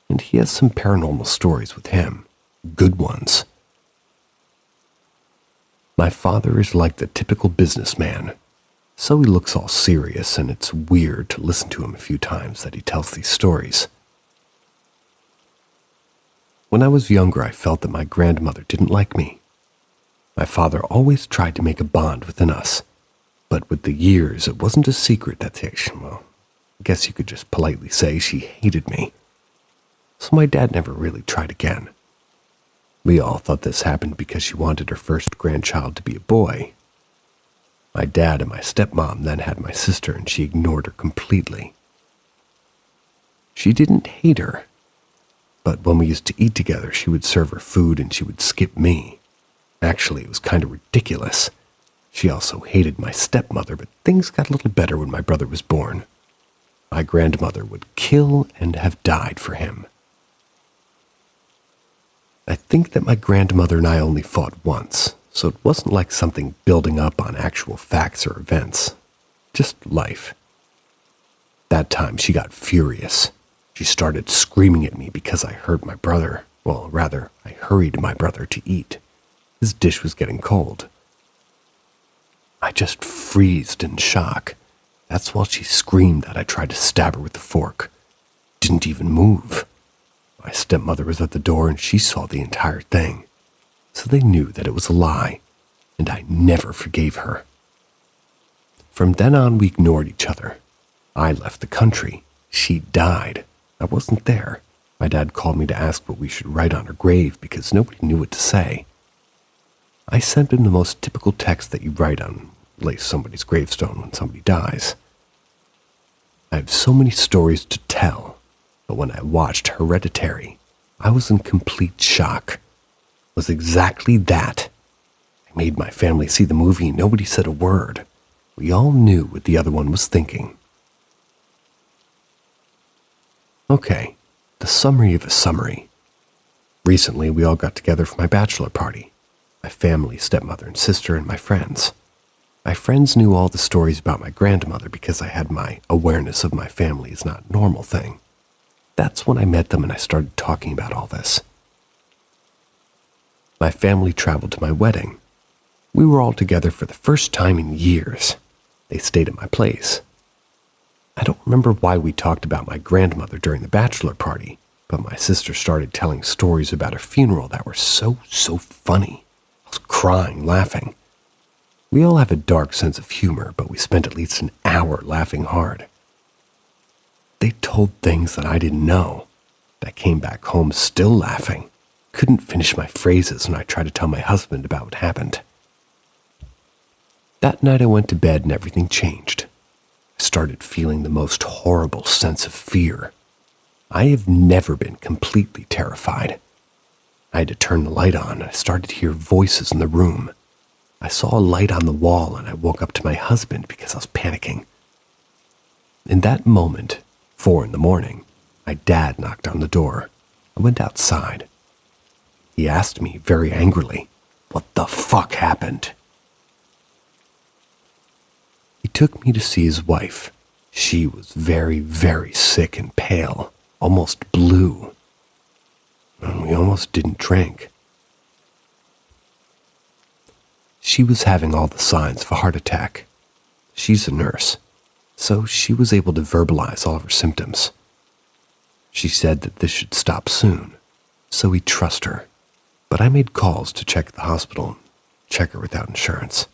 And he has some paranormal stories with him. Good ones. My father is like the typical businessman, so he looks all serious, and it's weird to listen to him a few times that he tells these stories. When I was younger, I felt that my grandmother didn't like me. My father always tried to make a bond within us, but with the years, it wasn't a secret that I guess you could just politely say she hated me. So my dad never really tried again. We all thought this happened because she wanted her first grandchild to be a boy. My dad and my stepmom then had my sister, and she ignored her completely. She didn't hate her, but when we used to eat together, she would serve her food and she would skip me. Actually, it was kind of ridiculous. She also hated my stepmother, but things got a little better when my brother was born. My grandmother would kill and have died for him. I think that my grandmother and I only fought once, so it wasn't like something building up on actual facts or events. Just life. That time she got furious. She started screaming at me because I hurried my brother to eat. His dish was getting cold. I just freezed in shock. That's while she screamed that I tried to stab her with the fork. Didn't even move. My stepmother was at the door and she saw the entire thing. So they knew that it was a lie, and I never forgave her. From then on, we ignored each other. I left the country. She died. I wasn't there. My dad called me to ask what we should write on her grave because nobody knew what to say. I sent him the most typical text that you write on somebody's gravestone when somebody dies. I have so many stories to tell, but when I watched Hereditary, I was in complete shock. It was exactly that. I made my family see the movie and nobody said a word. We all knew what the other one was thinking. Okay, the summary of a summary. Recently, we all got together for my bachelor party. My family, stepmother and sister, and my friends. My friends knew all the stories about my grandmother because I had my awareness of my family is not normal thing. That's when I met them and I started talking about all this. My family traveled to my wedding. We were all together for the first time in years. They stayed at my place. I don't remember why we talked about my grandmother during the bachelor party, but my sister started telling stories about her funeral that were so funny. I was crying, laughing. We all have a dark sense of humor, but we spent at least an hour laughing hard. They told things that I didn't know. I came back home still laughing. Couldn't finish my phrases when I tried to tell my husband about what happened. That night I went to bed and everything changed. I started feeling the most horrible sense of fear. I have never been completely terrified. I had to turn the light on and I started to hear voices in the room. I saw a light on the wall and I woke up to my husband because I was panicking. In that moment, 4 a.m, my dad knocked on the door. I went outside. He asked me very angrily, "What the fuck happened?" He took me to see his wife. She was very sick and pale, almost blue. And we almost didn't drink. She was having all the signs of a heart attack. She's a nurse, so she was able to verbalize all of her symptoms. She said that this should stop soon, so we trust her. But I made calls to check the hospital, check her without insurance.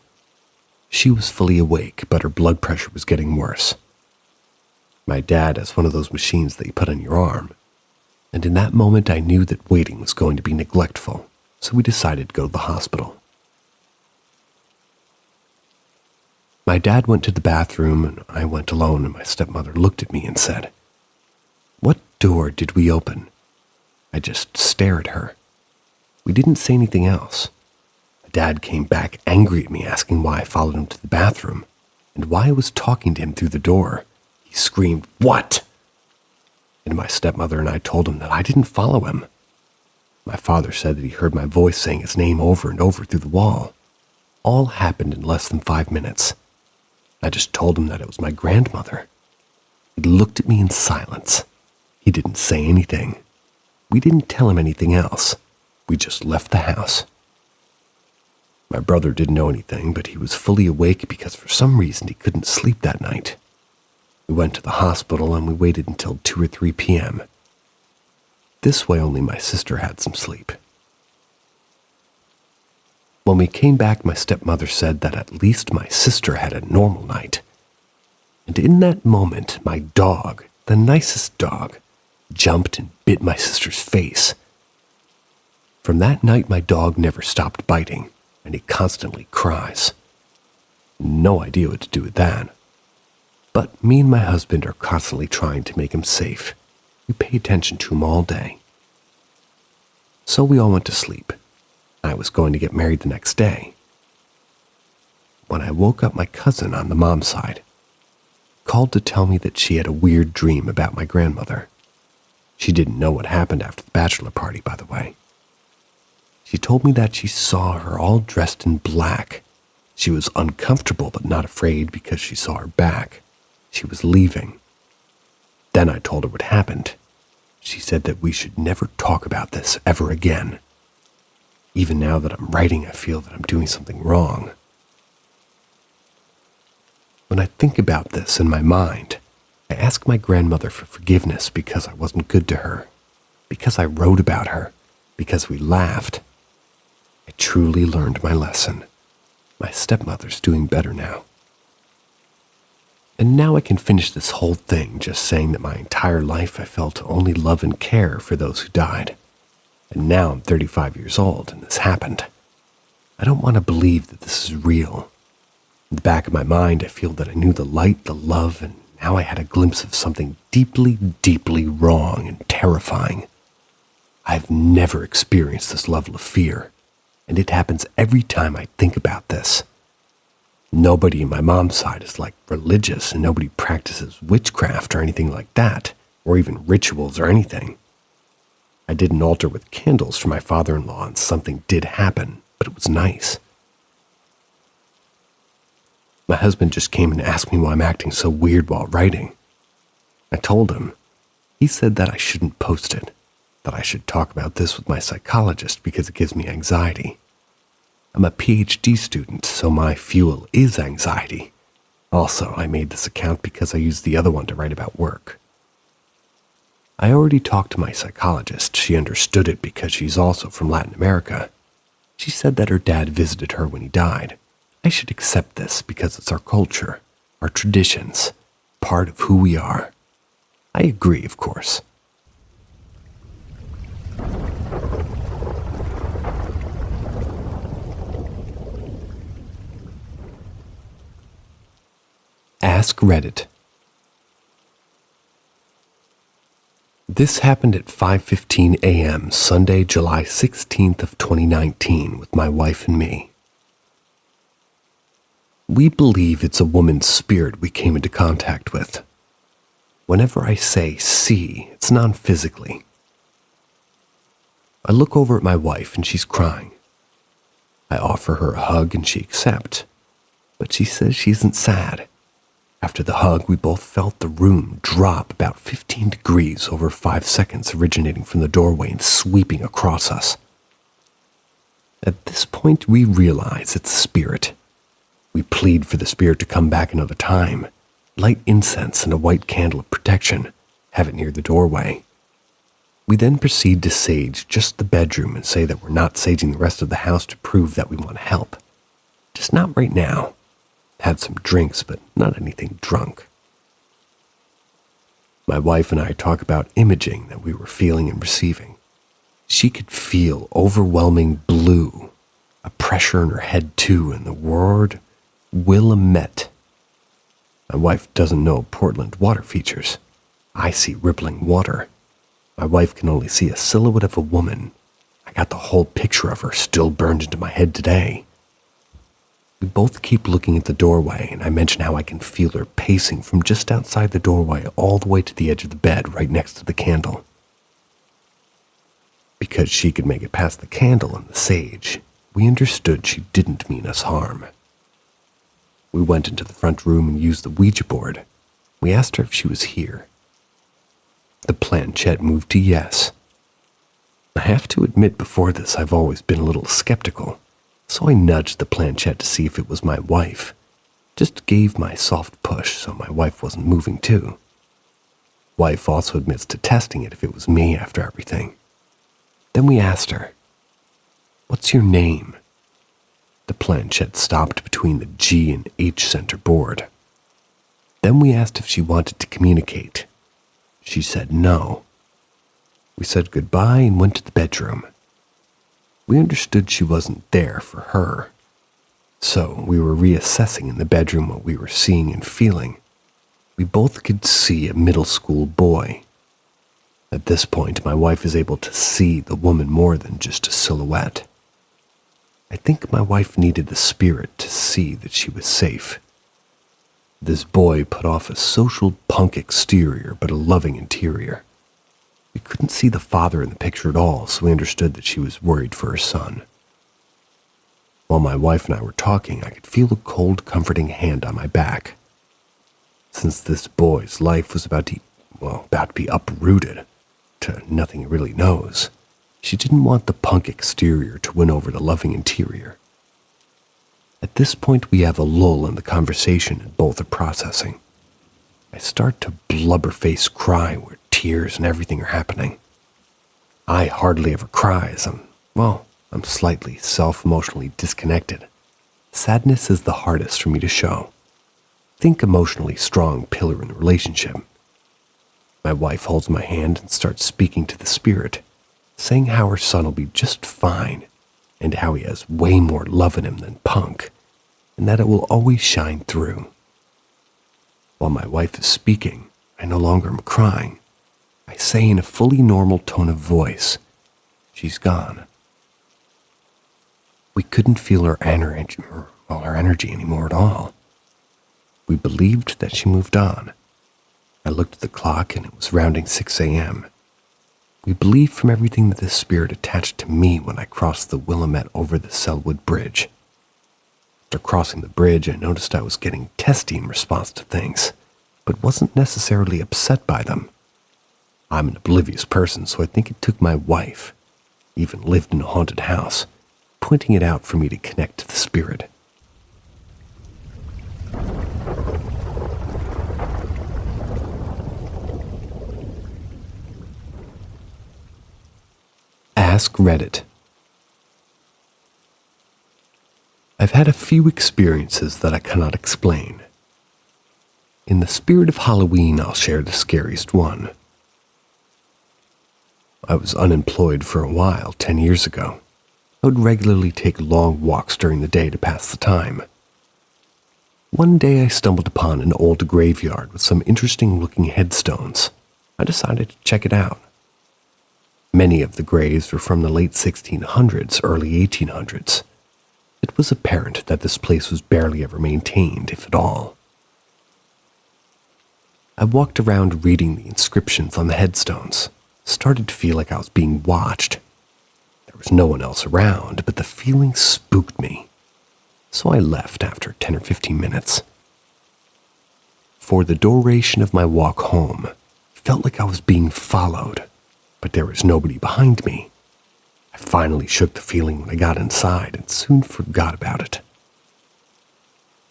She was fully awake, but her blood pressure was getting worse. My dad has one of those machines that you put on your arm, and in that moment I knew that waiting was going to be neglectful, so we decided to go to the hospital. My dad went to the bathroom and I went alone, and my stepmother looked at me and said, What door did we open? I just stared at her. We didn't say anything else. My dad came back angry at me, asking why I followed him to the bathroom and why I was talking to him through the door. He screamed, "What?" And my stepmother and I told him that I didn't follow him. My father said that he heard my voice saying his name over and over through the wall. All happened in less than 5 minutes. I just told him that it was my grandmother. He looked at me in silence. He didn't say anything. We didn't tell him anything else. We just left the house. My brother didn't know anything, but he was fully awake because for some reason he couldn't sleep that night. We went to the hospital and we waited until 2 or 3 p.m. This way only my sister had some sleep. When we came back, my stepmother said that at least my sister had a normal night. And in that moment, my dog, the nicest dog, jumped and bit my sister's face. From that night, my dog never stopped biting, and he constantly cries. No idea what to do with that. But me and my husband are constantly trying to make him safe. We pay attention to him all day. So we all went to sleep. I was going to get married the next day. When I woke up, my cousin on the mom's side called to tell me that she had a weird dream about my grandmother. She didn't know what happened after the bachelor party, by the way. She told me that she saw her all dressed in black. She was uncomfortable but not afraid because she saw her back. She was leaving. Then I told her what happened. She said that we should never talk about this ever again. Even now that I'm writing, I feel that I'm doing something wrong. When I think about this in my mind, I ask my grandmother for forgiveness because I wasn't good to her, because I wrote about her, because we laughed. I truly learned my lesson. My stepmother's doing better now. And now I can finish this whole thing just saying that my entire life I felt only love and care for those who died. And now I'm 35 years old and this happened. I don't want to believe that this is real. In the back of my mind, I feel that I knew the light, the love, and now I had a glimpse of something deeply, deeply wrong and terrifying. I've never experienced this level of fear, and it happens every time I think about this. Nobody in my mom's side is like religious, and nobody practices witchcraft or anything like that, or even rituals or anything. I did an altar with candles for my father-in-law, and something did happen, but it was nice. My husband just came and asked me why I'm acting so weird while writing. I told him. He said that I shouldn't post it, that I should talk about this with my psychologist because it gives me anxiety. I'm a PhD student, so my fuel is anxiety. Also, I made this account because I used the other one to write about work. I already talked to my psychologist. She understood it because she's also from Latin America. She said that her dad visited her when he died. I should accept this because it's our culture, our traditions, part of who we are. I agree, of course. Ask Reddit. This happened at 5:15 a.m. Sunday, July 16th of 2019 with my wife and me. We believe it's a woman's spirit we came into contact with. Whenever I say see, it's non-physically. I look over at my wife and she's crying. I offer her a hug and she accepts, but she says she isn't sad. After the hug, we both felt the room drop about 15 degrees over 5 seconds, originating from the doorway and sweeping across us. At this point, we realize it's a spirit. We plead for the spirit to come back another time, light incense and a white candle of protection, have it near the doorway. We then proceed to sage just the bedroom and say that we're not saging the rest of the house to prove that we want help. Just not right now. Had some drinks, but not anything drunk. My wife and I talk about imaging that we were feeling and receiving. She could feel overwhelming blue, a pressure in her head too, and the word Willamette. My wife doesn't know Portland water features. I see rippling water. My wife can only see a silhouette of a woman. I got the whole picture of her still burned into my head today. We both keep looking at the doorway, and I mention how I can feel her pacing from just outside the doorway all the way to the edge of the bed right next to the candle. Because she could make it past the candle and the sage, we understood she didn't mean us harm. We went into the front room and used the Ouija board. We asked her if she was here. The planchette moved to yes. I have to admit before this I've always been a little skeptical, so I nudged the planchette to see if it was my wife. Just gave my soft push so my wife wasn't moving too. Wife also admits to testing it if it was me after everything. Then we asked her, "What's your name?" The planchette stopped between the G and H center board. Then we asked if she wanted to communicate. She said no. We said goodbye and went to the bedroom. We understood she wasn't there for her. So we were reassessing in the bedroom what we were seeing and feeling. We both could see a middle school boy. At this point, my wife is able to see the woman more than just a silhouette. I think my wife needed the spirit to see that she was safe. This boy put off a social punk exterior but a loving interior. We couldn't see the father in the picture at all, so we understood that she was worried for her son. While my wife and I were talking, I could feel a cold, comforting hand on my back. Since this boy's life was about to be uprooted to nothing he really knows, she didn't want the punk exterior to win over the loving interior. At this point, we have a lull in the conversation and both are processing. I start to blubber-face cry where tears and everything are happening. I hardly ever cry as I'm slightly self-emotionally disconnected. Sadness is the hardest for me to show. Think emotionally strong pillar in the relationship. My wife holds my hand and starts speaking to the spirit, saying how her son will be just fine and how he has way more love in him than punk, and that it will always shine through. While my wife is speaking, I no longer am crying. I say in a fully normal tone of voice, "She's gone." We couldn't feel her energy anymore at all. We believed that she moved on. I looked at the clock and it was rounding 6 a.m. We believed from everything that this spirit attached to me when I crossed the Willamette over the Selwood Bridge. After crossing the bridge, I noticed I was getting testy in response to things, but wasn't necessarily upset by them. I'm an oblivious person, so I think it took my wife, even lived in a haunted house, pointing it out for me to connect to the spirit. Ask Reddit. I've had a few experiences that I cannot explain. In the spirit of Halloween, I'll share the scariest one. I was unemployed for a while 10 years ago. I would regularly take long walks during the day to pass the time. One day I stumbled upon an old graveyard with some interesting-looking headstones. I decided to check it out. Many of the graves were from the late 1600s, early 1800s. It was apparent that this place was barely ever maintained, if at all. I walked around reading the inscriptions on the headstones, started to feel like I was being watched. There was no one else around, but the feeling spooked me, so I left after 10 or 15 minutes. For the duration of my walk home, it felt like I was being followed, but there was nobody behind me. I finally shook the feeling when I got inside and soon forgot about it.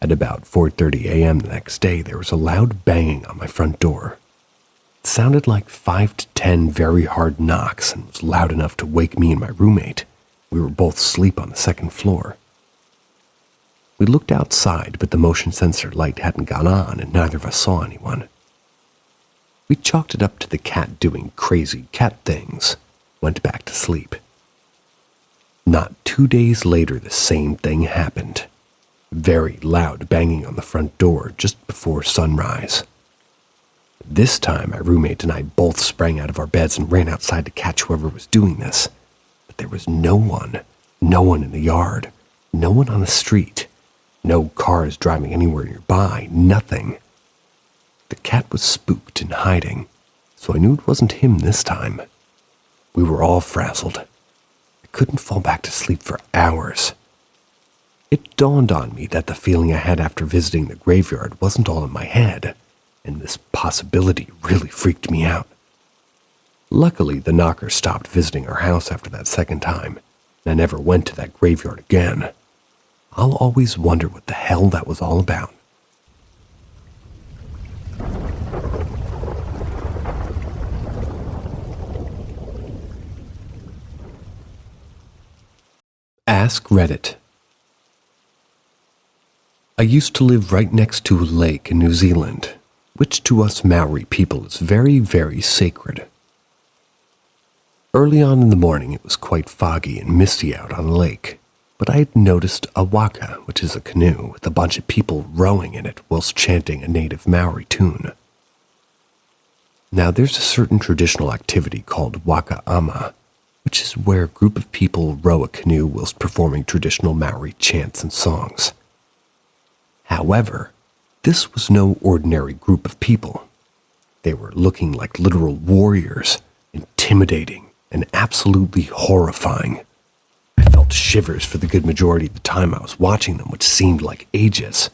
At about 4:30 a.m. the next day, there was a loud banging on my front door. It sounded like 5 to 10 very hard knocks and was loud enough to wake me and my roommate. We were both asleep on the second floor. We looked outside, but the motion sensor light hadn't gone on and neither of us saw anyone. We chalked it up to the cat doing crazy cat things, went back to sleep. Not 2 days later, the same thing happened. Very loud banging on the front door just before sunrise. This time, my roommate and I both sprang out of our beds and ran outside to catch whoever was doing this. But there was no one in the yard, no one on the street, no cars driving anywhere nearby, nothing. The cat was spooked and hiding, so I knew it wasn't him this time. We were all frazzled. I couldn't fall back to sleep for hours. It dawned on me that the feeling I had after visiting the graveyard wasn't all in my head, and this possibility really freaked me out. Luckily, the knocker stopped visiting our house after that second time, and I never went to that graveyard again. I'll always wonder what the hell that was all about. Ask Reddit. I used to live right next to a lake in New Zealand, which to us Maori people is very, very sacred. Early on in the morning it was quite foggy and misty out on the lake, but I had noticed a waka, which is a canoe with a bunch of people rowing in it whilst chanting a native Maori tune. Now there's a certain traditional activity called waka ama, which is where a group of people row a canoe whilst performing traditional Maori chants and songs. However, this was no ordinary group of people. They were looking like literal warriors, intimidating and absolutely horrifying. I felt shivers for the good majority of the time I was watching them, which seemed like ages.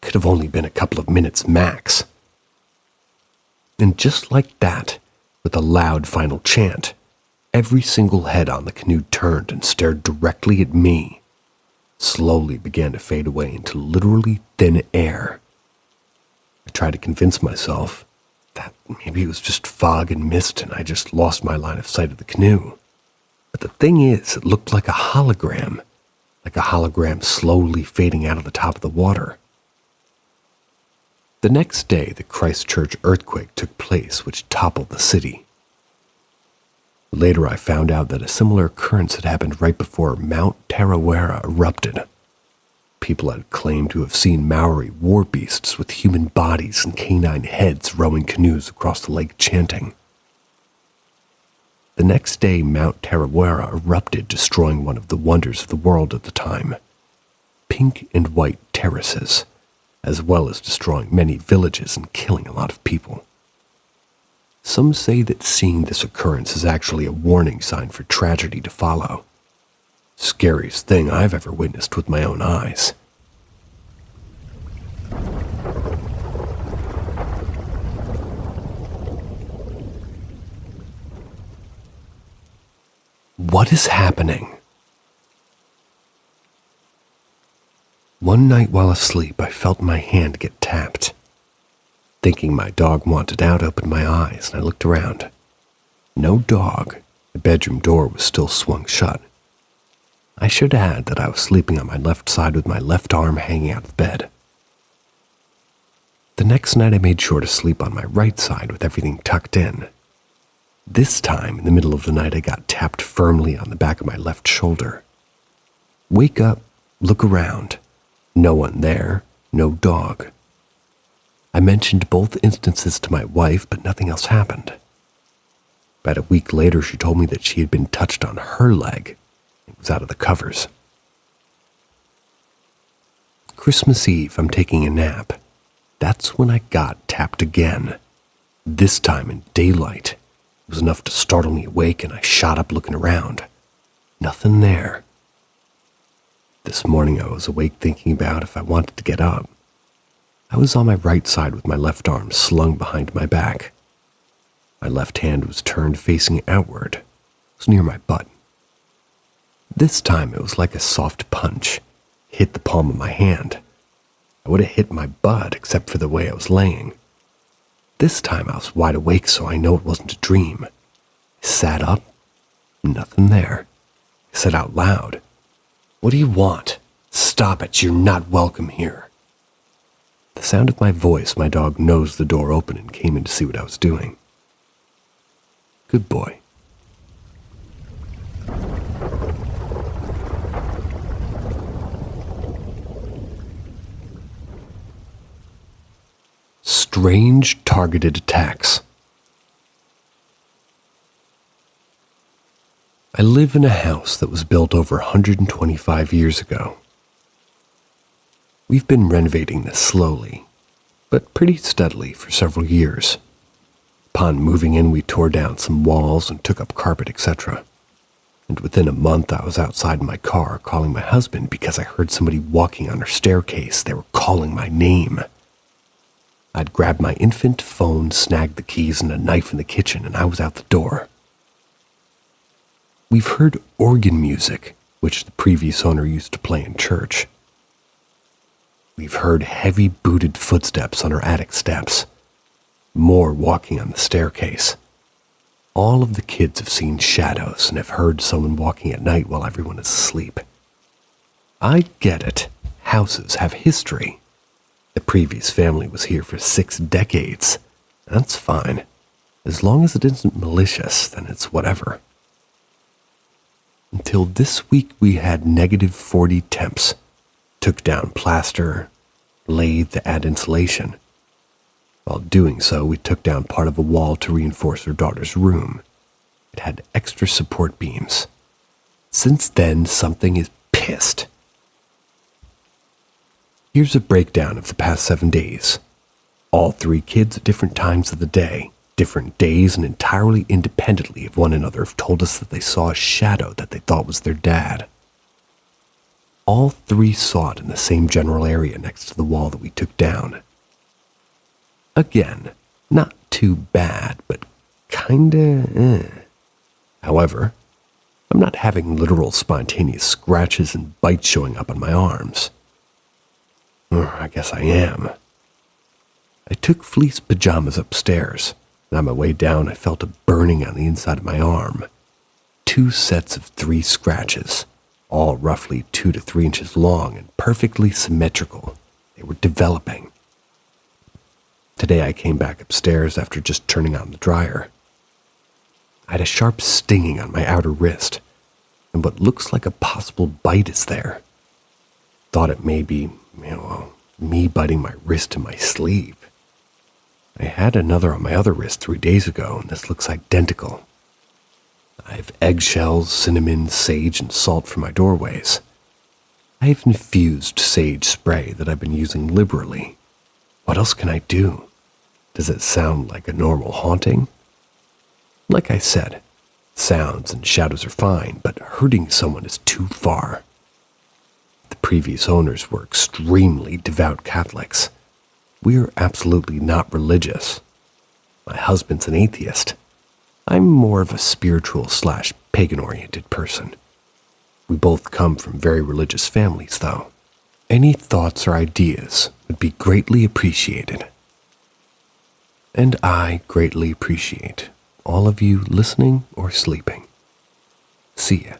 Could have only been a couple of minutes max. And just like that, with a loud final chant, every single head on the canoe turned and stared directly at me, slowly began to fade away into literally thin air. I tried to convince myself that maybe it was just fog and mist and I just lost my line of sight of the canoe. But the thing is, it looked like a hologram slowly fading out of the top of the water. The next day, the Christchurch earthquake took place, which toppled the city. Later, I found out that a similar occurrence had happened right before Mount Tarawera erupted. People had claimed to have seen Maori war beasts with human bodies and canine heads rowing canoes across the lake chanting. The next day, Mount Tarawera erupted, destroying one of the wonders of the world at the time, pink and white terraces, as well as destroying many villages and killing a lot of people. Some say that seeing this occurrence is actually a warning sign for tragedy to follow. Scariest thing I've ever witnessed with my own eyes. What is happening? One night while asleep, I felt my hand get tapped. Thinking my dog wanted out, I opened my eyes and I looked around. No dog. The bedroom door was still swung shut. I should add that I was sleeping on my left side with my left arm hanging out of the bed. The next night I made sure to sleep on my right side with everything tucked in. This time, in the middle of the night, I got tapped firmly on the back of my left shoulder. Wake up, look around. No one there, no dog. I mentioned both instances to my wife, but nothing else happened. About a week later, she told me that she had been touched on her leg. It was out of the covers. Christmas Eve, I'm taking a nap. That's when I got tapped again. This time in daylight. It was enough to startle me awake, and I shot up looking around. Nothing there. This morning I was awake thinking about if I wanted to get up. I was on my right side with my left arm slung behind my back. My left hand was turned facing outward. It was near my butt. This time it was like a soft punch. Hit the palm of my hand. I would have hit my butt except for the way I was laying. This time I was wide awake, so I know it wasn't a dream. I sat up. Nothing there. I said out loud, "What do you want? Stop it, you're not welcome here." The sound of my voice, my dog nosed the door open and came in to see what I was doing. Good boy. Strange targeted attacks. I live in a house that was built over 125 years ago. We've been renovating this slowly, but pretty steadily for several years. Upon moving in, we tore down some walls and took up carpet, etc. And within a month, I was outside in my car calling my husband because I heard somebody walking on our staircase. They were calling my name. I'd grabbed my infant phone, snagged the keys and a knife in the kitchen, and I was out the door. We've heard organ music, which the previous owner used to play in church. We've heard heavy booted footsteps on our attic steps. More walking on the staircase. All of the kids have seen shadows and have heard someone walking at night while everyone is asleep. I get it. Houses have history. The previous family was here for 6 decades. That's fine. As long as it isn't malicious, then it's whatever. Until this week we had -40 temps. Took down plaster, laid to add insulation. While doing so, we took down part of a wall to reinforce our daughter's room. It had extra support beams. Since then, something is pissed. Here's a breakdown of the past 7 days. All 3 kids at different times of the day, different days and entirely independently of one another, have told us that they saw a shadow that they thought was their dad. All 3 saw it in the same general area next to the wall that we took down. Again, not too bad, but kinda However, I'm not having literal spontaneous scratches and bites showing up on my arms. Or I guess I am. I took fleece pajamas upstairs, and on my way down I felt a burning on the inside of my arm. 2 sets of 3 scratches, all roughly 2 to 3 inches long and perfectly symmetrical. They were developing. Today I came back upstairs after just turning on the dryer. I had a sharp stinging on my outer wrist, and what looks like a possible bite is there. Thought it may be, me biting my wrist in my sleep. I had another on my other wrist 3 days ago, and this looks identical. I have eggshells, cinnamon, sage, and salt for my doorways. I have infused sage spray that I've been using liberally. What else can I do? Does it sound like a normal haunting? Like I said, sounds and shadows are fine, but hurting someone is too far. The previous owners were extremely devout Catholics. We are absolutely not religious. My husband's an atheist. I'm more of a spiritual/pagan-oriented person. We both come from very religious families, though. Any thoughts or ideas would be greatly appreciated. And I greatly appreciate all of you listening or sleeping. See ya.